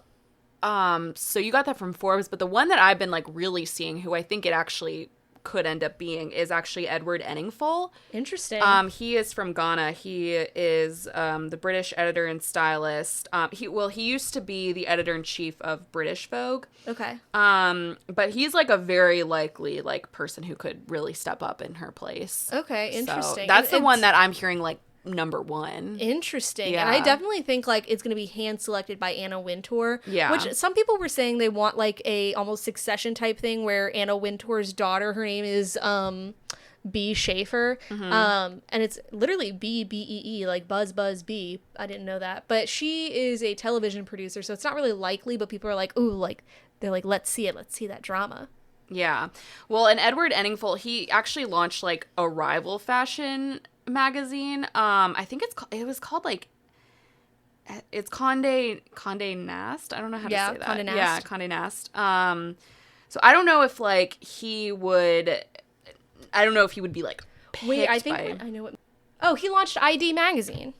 So you got that from Forbes, but the one that I've been, like, really seeing, who I think it actually could end up being, is actually Edward Enningful. Interesting. He is from Ghana. He is the British editor and stylist. He used to be the editor-in-chief of British Vogue. Okay. But he's, like, a very likely, like, person who could really step up in her place. Okay, interesting. So that's the one that I'm hearing, like, number one. Interesting. Yeah. And I definitely think like it's going to be hand selected by Anna Wintour. Yeah. Which some people were saying they want like a almost Succession type thing where Anna Wintour's daughter, her name is B. Schaefer. And it's literally B-B-E-E, like Buzz B. I didn't know that. But she is a television producer, so it's not really likely, but people are like, ooh, like, they're like, let's see it. Let's see that drama. Yeah. Well, and Edward Enningful, he actually launched like a rival fashion magazine. I think it was called like, it's Condé Nast. I don't know how to say that. Condé Nast. Yeah, Condé Nast. So I don't know if like he would be like picked. Wait, I think I know what. Oh, he launched ID Magazine.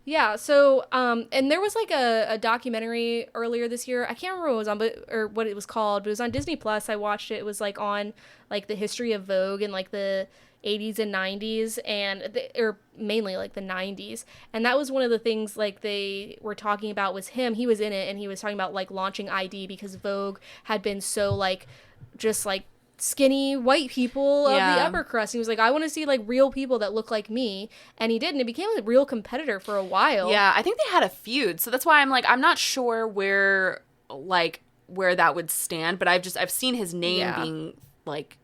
Yeah, so, and there was, like, a documentary earlier this year. I can't remember what it was on, or what it was called, but it was on Disney Plus. I watched it. It was, like, on, like, the history of Vogue in, like, the 80s and 90s, or mainly, like, the 90s. And that was one of the things, like, they were talking about was him. He was in it, and he was talking about, like, launching ID because Vogue had been so, like, just, like, skinny white people of the upper crust. He was like, I want to see like real people that look like me, and he did, and it became a real competitor for a while. Yeah, I think they had a feud, so that's why I'm like, I'm not sure where that would stand, but I've seen his name being like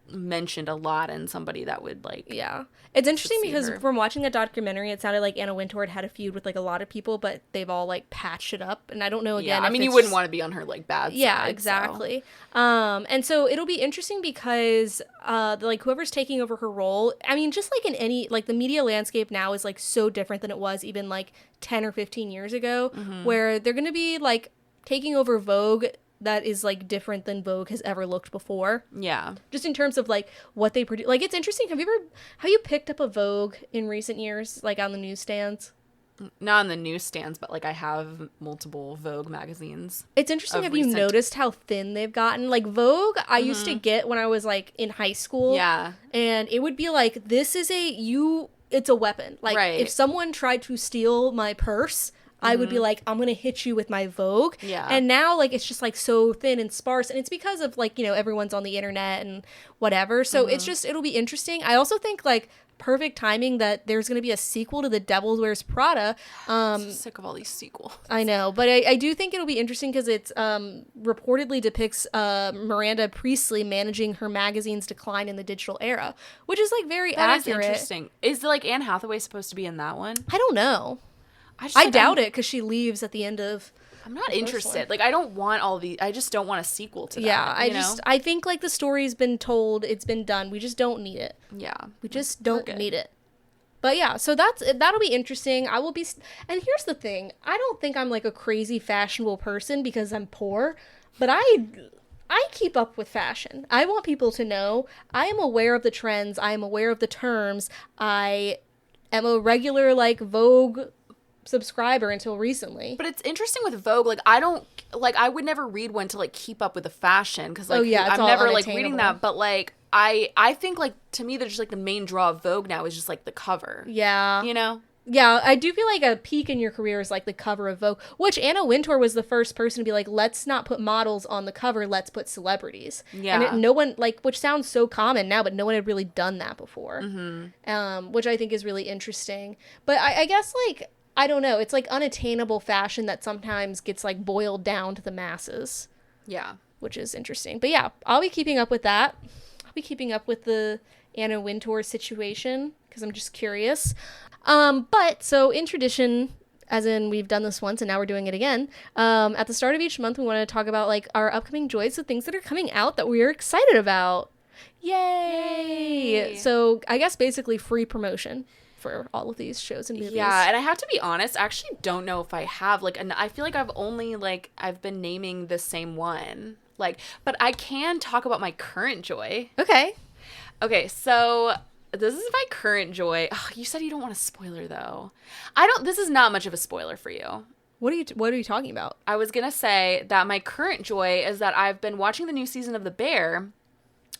mentioned a lot, and somebody that would like it's interesting because from watching the documentary it sounded like Anna Wintour had a feud with like a lot of people, but they've all like patched it up, and I don't know again. I mean, you wouldn't want to be on her like bad side, exactly. And so it'll be interesting because like whoever's taking over her role, I mean, just like in any, like the media landscape now is like so different than it was even like 10 or 15 years ago, where they're gonna be like taking over Vogue that is like different than Vogue has ever looked before. Yeah. Just in terms of like what they produce. Like, it's interesting. Have you picked up a Vogue in recent years, like on the newsstands? Not on the newsstands, but like I have multiple Vogue magazines. It's interesting. Have you noticed how thin they've gotten? Like Vogue, I used to get when I was like in high school. Yeah. And it would be like, it's a weapon. Like if someone tried to steal my purse, I would be like, I'm going to hit you with my Vogue. Yeah. And now, like, it's just, like, so thin and sparse. And it's because of, like, you know, everyone's on the internet and whatever. So it'll be interesting. I also think, like, perfect timing that there's going to be a sequel to The Devil Wears Prada. I'm so sick of all these sequels. I know. But I do think it'll be interesting because it's reportedly depicts Miranda Priestley managing her magazine's decline in the digital era, which is, like, very accurate. That is interesting. Is, like, Anne Hathaway supposed to be in that one? I don't know. I doubt it because she leaves at the end of. I'm not interested. Like, I don't want all these. I just don't want a sequel to that. Yeah, I think like the story's been told, it's been done. We just don't need it. Yeah, we just don't need it. But yeah, so that'll be interesting. I will be. And here's the thing: I don't think I'm like a crazy fashionable person because I'm poor, but I keep up with fashion. I want people to know I am aware of the trends. I am aware of the terms. I am a regular like Vogue subscriber until recently. But it's interesting with Vogue, like I would never read one to like keep up with the fashion because like I'm never like reading that, but like I think like to me there's just like the main draw of Vogue now is just like the cover. Yeah. You know? Yeah, I do feel like a peak in your career is like the cover of Vogue, which Anna Wintour was the first person to be like, let's not put models on the cover, let's put celebrities. Yeah. And no one, like, which sounds so common now, but no one had really done that before. Which I think is really interesting. But I guess like, I don't know. It's like unattainable fashion that sometimes gets like boiled down to the masses. Yeah. Which is interesting. But yeah, I'll be keeping up with that. I'll be keeping up with the Anna Wintour situation because I'm just curious. But so in tradition, as in we've done this once and now we're doing it again, at the start of each month, we want to talk about like our upcoming joys, the things that are coming out that we are excited about. Yay! So I guess basically free promotion for all of these shows and movies. Yeah, and I have to be honest, I actually don't know if I have, like, and I feel like I've been naming the same one, like, but I can talk about my current joy. Okay, so this is my current joy. Oh, you said you don't want a spoiler, though. This is not much of a spoiler for you. What are you talking about? I was gonna say that my current joy is that I've been watching the new season of The Bear,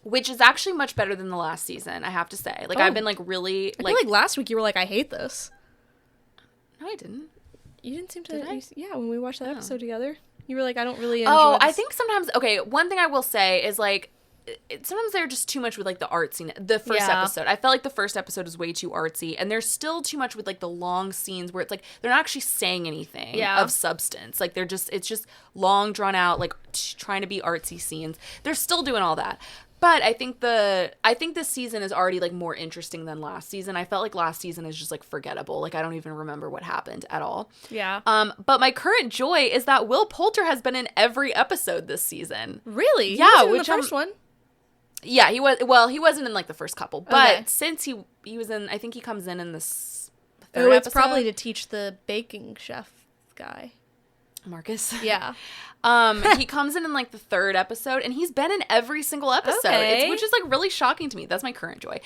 which is actually much better than the last season, I have to say. Like, I've been, like, really, I feel like last week you were like, I hate this. No, I didn't. You didn't seem to. Yeah, when we watched that episode together, you were like, I don't really enjoy Oh, this. I think sometimes, okay, one thing I will say is, like, sometimes they're just too much with like the artsy. The first episode, I felt like the first episode was way too artsy, and there's still too much with like the long scenes where it's like they're not actually saying anything of substance. Like it's just long drawn out, like trying to be artsy scenes. They're still doing all that. But I think this season is already like more interesting than last season. I felt like last season is just like forgettable. Like I don't even remember what happened at all. Yeah. But my current joy is that Will Poulter has been in every episode this season. Really? Yeah, in the first one. Yeah, he was. Well, he wasn't in like the first couple, but since he was in, I think he comes in this third it's episode. probably to teach the baking chef guy. Marcus. Yeah. He comes in like the third episode, and he's been in every single episode, which is like really shocking to me. That's my current joy.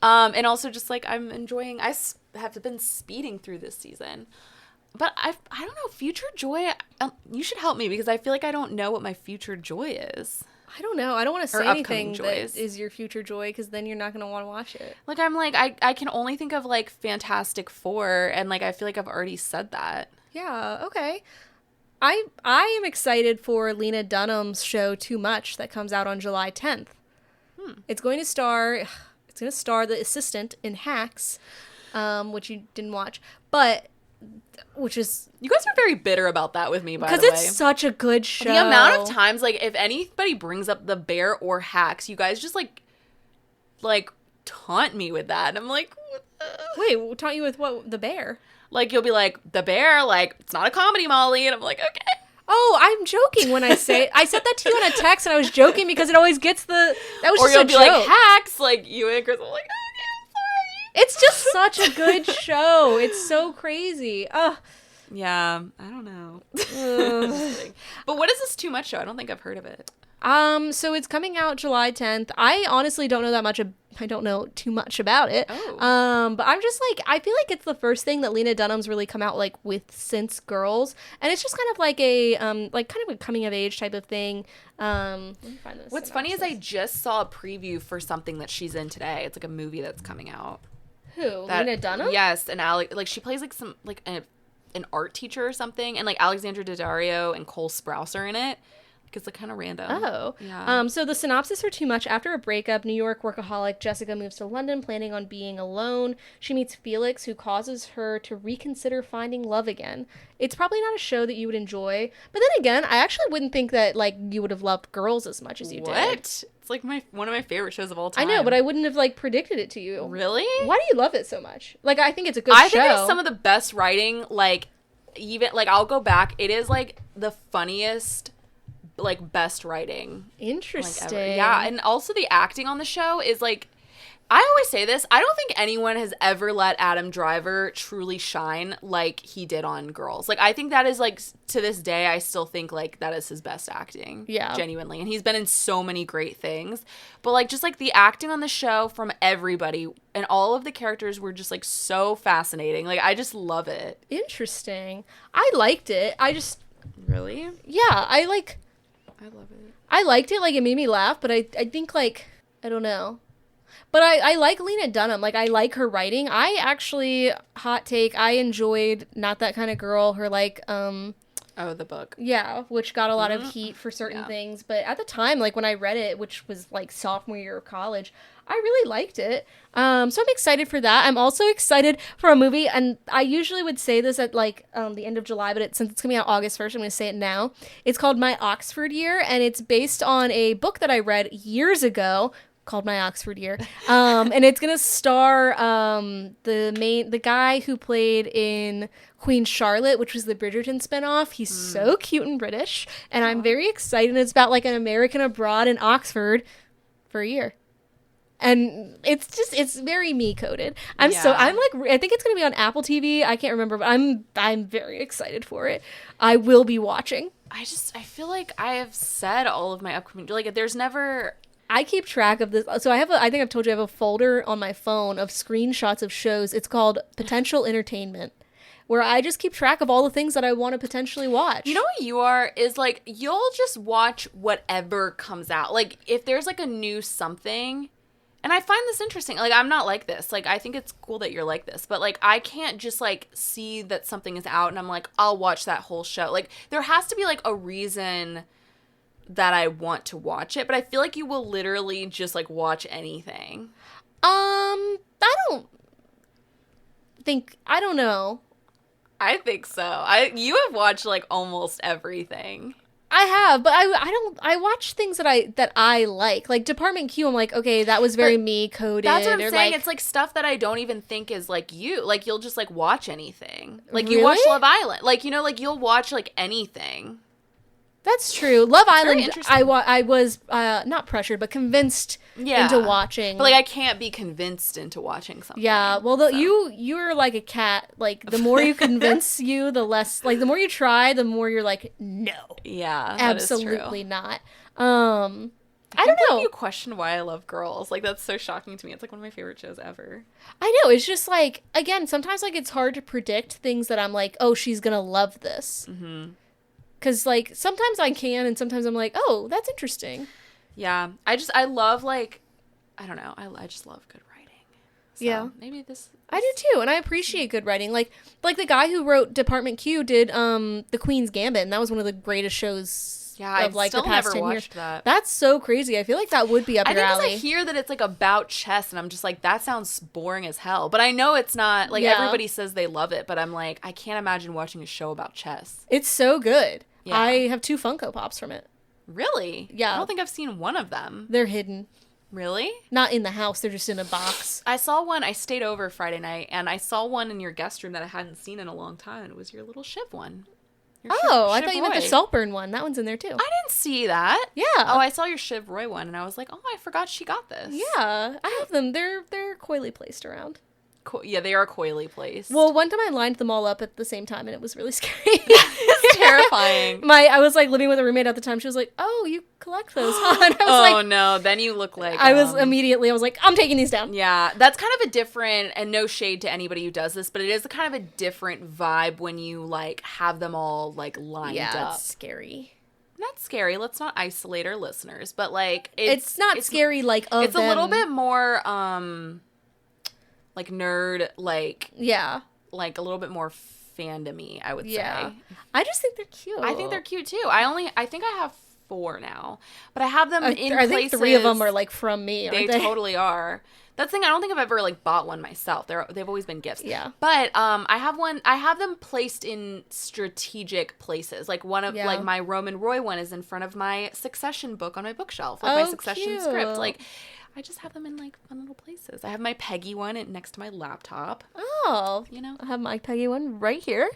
And also just like I'm enjoying. I have been speeding through this season, but I don't know, future joy. You should help me because I feel like I don't know what my future joy is. I don't know. I don't want to say anything joys. that is your future joy because then you're not going to want to watch it. Like I'm like I can only think of like Fantastic Four, and like I feel like I've already said that. Yeah. Okay. I am excited for Lena Dunham's show Too Much that comes out on July 10th. It's going to star the assistant in Hacks, which you didn't watch, which is... You guys are very bitter about that with me, by the way. Because it's such a good show. The amount of times, like, if anybody brings up The Bear or Hacks, you guys just, like taunt me with that. And I'm like... Wait, taunt you with what? The Bear? Like, you'll be like, The Bear, like, it's not a comedy, Molly. And I'm like, okay. Oh, I'm joking when I say it. I said that to you on a text, and I was joking because it always gets the... That was or just a joke. Or you'll be like, Hacks, like, you and Chris, I'm like, okay, I'm sorry. It's just such a good show. It's so crazy. Ugh. Yeah, I don't know. But what is this Too Much show? I don't think I've heard of it. So it's coming out July 10th. I honestly don't know that much. I don't know too much about it. Oh. But I'm just like, I feel like it's the first thing that Lena Dunham's really come out like with since Girls, and it's just kind of like a coming of age type of thing. Let me find this. What's funny is I just saw a preview for something that she's in today. It's like a movie that's coming out. Who? Lena Dunham? Yes, and like she plays like some like an art teacher or something, and like Alexandra Daddario and Cole Sprouse are in it. It's like kind of random. Oh. Yeah. So the synopsis for Too Much: after a breakup, New York workaholic Jessica moves to London, planning on being alone. She meets Felix, who causes her to reconsider finding love again. It's probably not a show that you would enjoy, but then again, I actually wouldn't think that like you would have loved Girls as much as you did. What? It's like one of my favorite shows of all time. I know, but I wouldn't have like predicted it to you. Really? Why do you love it so much? Like, I think it's a good show. I think it's some of the best writing. Like, even like I'll go back. It is like the funniest, like best writing. Interesting. Like, ever. Yeah, and also the acting on the show is like, I always say this, I don't think anyone has ever let Adam Driver truly shine like he did on Girls. Like, I think that is like, to this day, I still think like that is his best acting. Yeah. Genuinely. And he's been in so many great things. But like, just like the acting on the show from everybody and all of the characters were just like so fascinating. Like, I just love it. Interesting. I liked it. I just... Really? Yeah, I love it. I liked it. Like, it made me laugh, but I think like, I don't know. But I like Lena Dunham. Like, I like her writing. I actually, hot take, I enjoyed Not That Kind of Girl, her, like, Oh, the book. Yeah, which got a lot of heat for certain things. But at the time, like, when I read it, which was, like, sophomore year of college, I really liked it. So I'm excited for that. I'm also excited for a movie, and I usually would say this at, like, the end of July, but since it's coming out August 1st, I'm going to say it now. It's called My Oxford Year, and it's based on a book that I read years ago called My Oxford Year. And it's gonna star the guy who played in Queen Charlotte, which was the Bridgerton spinoff. He's so cute and British, and I'm very excited. It's about like an American abroad in Oxford for a year. And it's very me coded. I think it's gonna be on Apple TV. I can't remember, but I'm very excited for it. I will be watching. I feel like I have said all of my upcoming, like, there's never... I keep track of this. So I think I've told you I have a folder on my phone of screenshots of shows. It's called Potential Entertainment, where I just keep track of all the things that I want to potentially watch. You know what you are? Is like, you'll just watch whatever comes out. Like, if there's like a new something, and I find this interesting. Like, I'm not like this. Like, I think it's cool that you're like this, but like, I can't just like see that something is out and I'm like, I'll watch that whole show. Like, there has to be like a reason that I want to watch it, but I feel like you will literally just, like, watch anything. I don't know. I think so. You have watched, like, almost everything. I have, but I watch things that I like. Like Department Q, I'm like, okay, that was very me coded. That's what I'm saying. Like, it's like stuff that I don't even think is like you. Like you'll just like watch anything. Like Really? you watch Love Island. Like, you know, like you'll watch like anything. that's true. Love Island, interesting. I was not pressured, but convinced into watching. But like I can't be convinced into watching something. Yeah, well, you're like a cat. Like the more you convince you, the less. Like the more you try, the more you're like, no. Yeah, absolutely not. I don't know. Like, you question why I love girls. Like that's so shocking to me. It's like one of my favorite shows ever. I know. It's just like, again, sometimes like it's hard to predict things that I'm like, oh, she's gonna love this. Mm-hmm. Because, like, sometimes I can, and sometimes I'm like, oh, that's interesting. Yeah. I love, like, I don't know. I just love good writing. So yeah. Maybe this... I do, too, and I appreciate good writing. Like the guy who wrote Department Q did The Queen's Gambit, and that was one of the greatest shows of, like, the past 10 years. That. That's so crazy. I feel like that would be up your alley. I hear that it's, like, about chess, and I'm just like, that sounds boring as hell. But I know it's not. Like, everybody says they love it, but I'm like, I can't imagine watching a show about chess. It's so good. Yeah. I have 2 Funko Pops from it. Really? Yeah. I don't think I've seen one of them. They're hidden. Really? Not in the house. They're just in a box. I saw one. I stayed over Friday night, and I saw one in your guest room that I hadn't seen in a long time, and it was your little Shiv one. I thought you meant the Saltburn one. That one's in there, too. I didn't see that. Yeah. Oh, I saw your Shiv Roy one, and I was like, oh, I forgot she got this. Yeah. I have them. They're coyly placed around. Yeah, they are coyly placed. Well, one time I lined them all up at the same time, and it was really scary. It's terrifying. I was, like, living with a roommate at the time. She was like, oh, you collect those, huh? And I was like, no. Then you look like... I was like, I'm taking these down. Yeah, that's kind of a different, and no shade to anybody who does this, but it is kind of a different vibe when you, like, have them all, like, lined up. Yeah, it's scary. Not scary. Let's not isolate our listeners, but, like... It's not scary, like, of It's them. a little bit more, like, nerd, like... Yeah. Like, a little bit more fandom-y, I would say. I just think they're cute. I think they're cute, too. I think I have 4 now. But I have them in places... I think 3 of them are, like, from me, aren't they? They totally are. That's the thing. I don't think I've ever, like, bought one myself. They've always been gifts. Yeah. But I have them placed in strategic places. Like, one of, like, my Roman Roy one is in front of my Succession book on my bookshelf. Like, my Succession script. Like... I just have them in, like, fun little places. I have my Peggy one next to my laptop. Oh. You know? I have my Peggy one right here.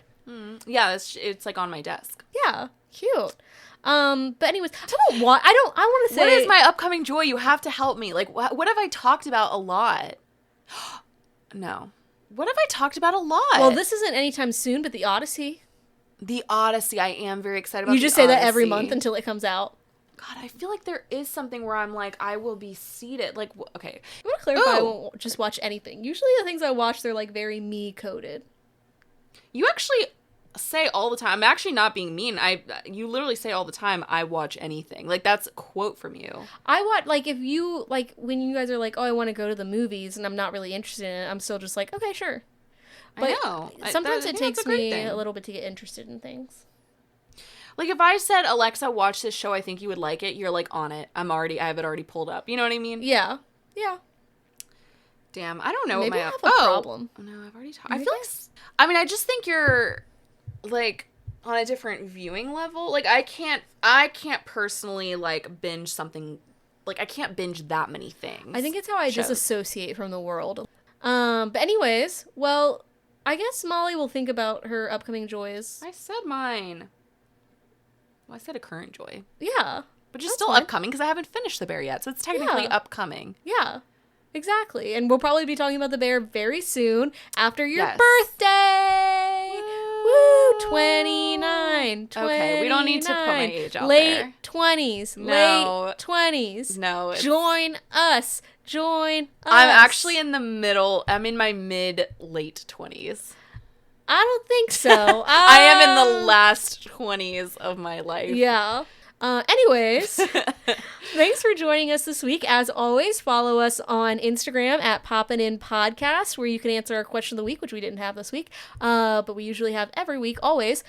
Yeah, it's, like, on my desk. Yeah. Cute. But anyways, talk about what? I want to say... What is my upcoming joy? You have to help me. Like, what have I talked about a lot? No. What have I talked about a lot? Well, this isn't anytime soon, but The Odyssey. The Odyssey. I am very excited about. You just say that every month until it comes out. God, I feel like there is something where I'm like, I will be seated. Like, okay. I want to clarify, I won't just watch anything. Usually the things I watch, they're, like, very me-coded. You actually say all the time. I'm actually not being mean. You literally say all the time, I watch anything. Like, that's a quote from you. I watch, like, if you, like, when you guys are like, oh, I want to go to the movies, and I'm not really interested in it, I'm still just like, okay, sure. But I know. Sometimes it takes me a little bit to get interested in things. Like, if I said, Alexa, watch this show, I think you would like it, you're, like, on it. I have it already pulled up. You know what I mean? Yeah. Yeah. Damn, I don't know Maybe what my... I have a problem. Oh, no, I've already talked. I feel like... I mean, I just think you're, like, on a different viewing level. Like, I can't personally, like, binge something... Like, I can't binge that many things. I think it's how I disassociate from the world. But anyways, well, I guess Molly will think about her upcoming joys. I said mine. Well, I said a current joy. Yeah. Which is still upcoming because I haven't finished The Bear yet, so it's technically upcoming. Yeah. Exactly. And we'll probably be talking about The Bear very soon after your birthday. Woo! 29. Okay, we don't need to put my age out late there. 20s. No. Late 20s. No. Join us. Join us. I'm actually in the middle. I'm in my mid-late 20s. I don't think so. I am in the last 20s of my life. Yeah. Anyways, thanks for joining us this week. As always, follow us on Instagram at Poppin In Podcast, where you can answer our question of the week, which we didn't have this week, but we usually have every week, always.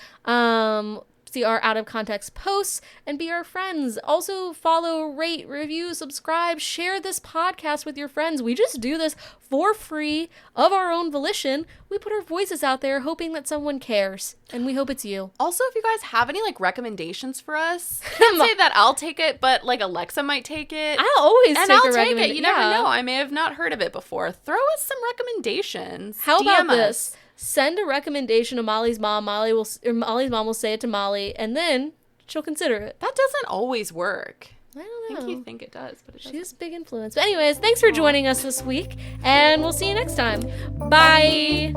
see our out of context posts, and be our friends. Also follow, rate, review, subscribe, share this podcast with your friends. We just do this for free of our own volition. We put our voices out there hoping that someone cares, and we hope it's you. Also, if you guys have any like recommendations for us, can't say that I'll take it, but like Alexa might take it. I'll always and take I'll a take recommendation. it. You never know. I may have not heard of it before. Throw us some recommendations. How DM about us. this? Send a recommendation to Molly's mom. Molly's mom will say it to Molly, and then she'll consider it. That doesn't always work. I don't I know. think you think it does, but it doesn't. She's a big influence. But anyways, thanks for joining us this week, and we'll see you next time. Bye.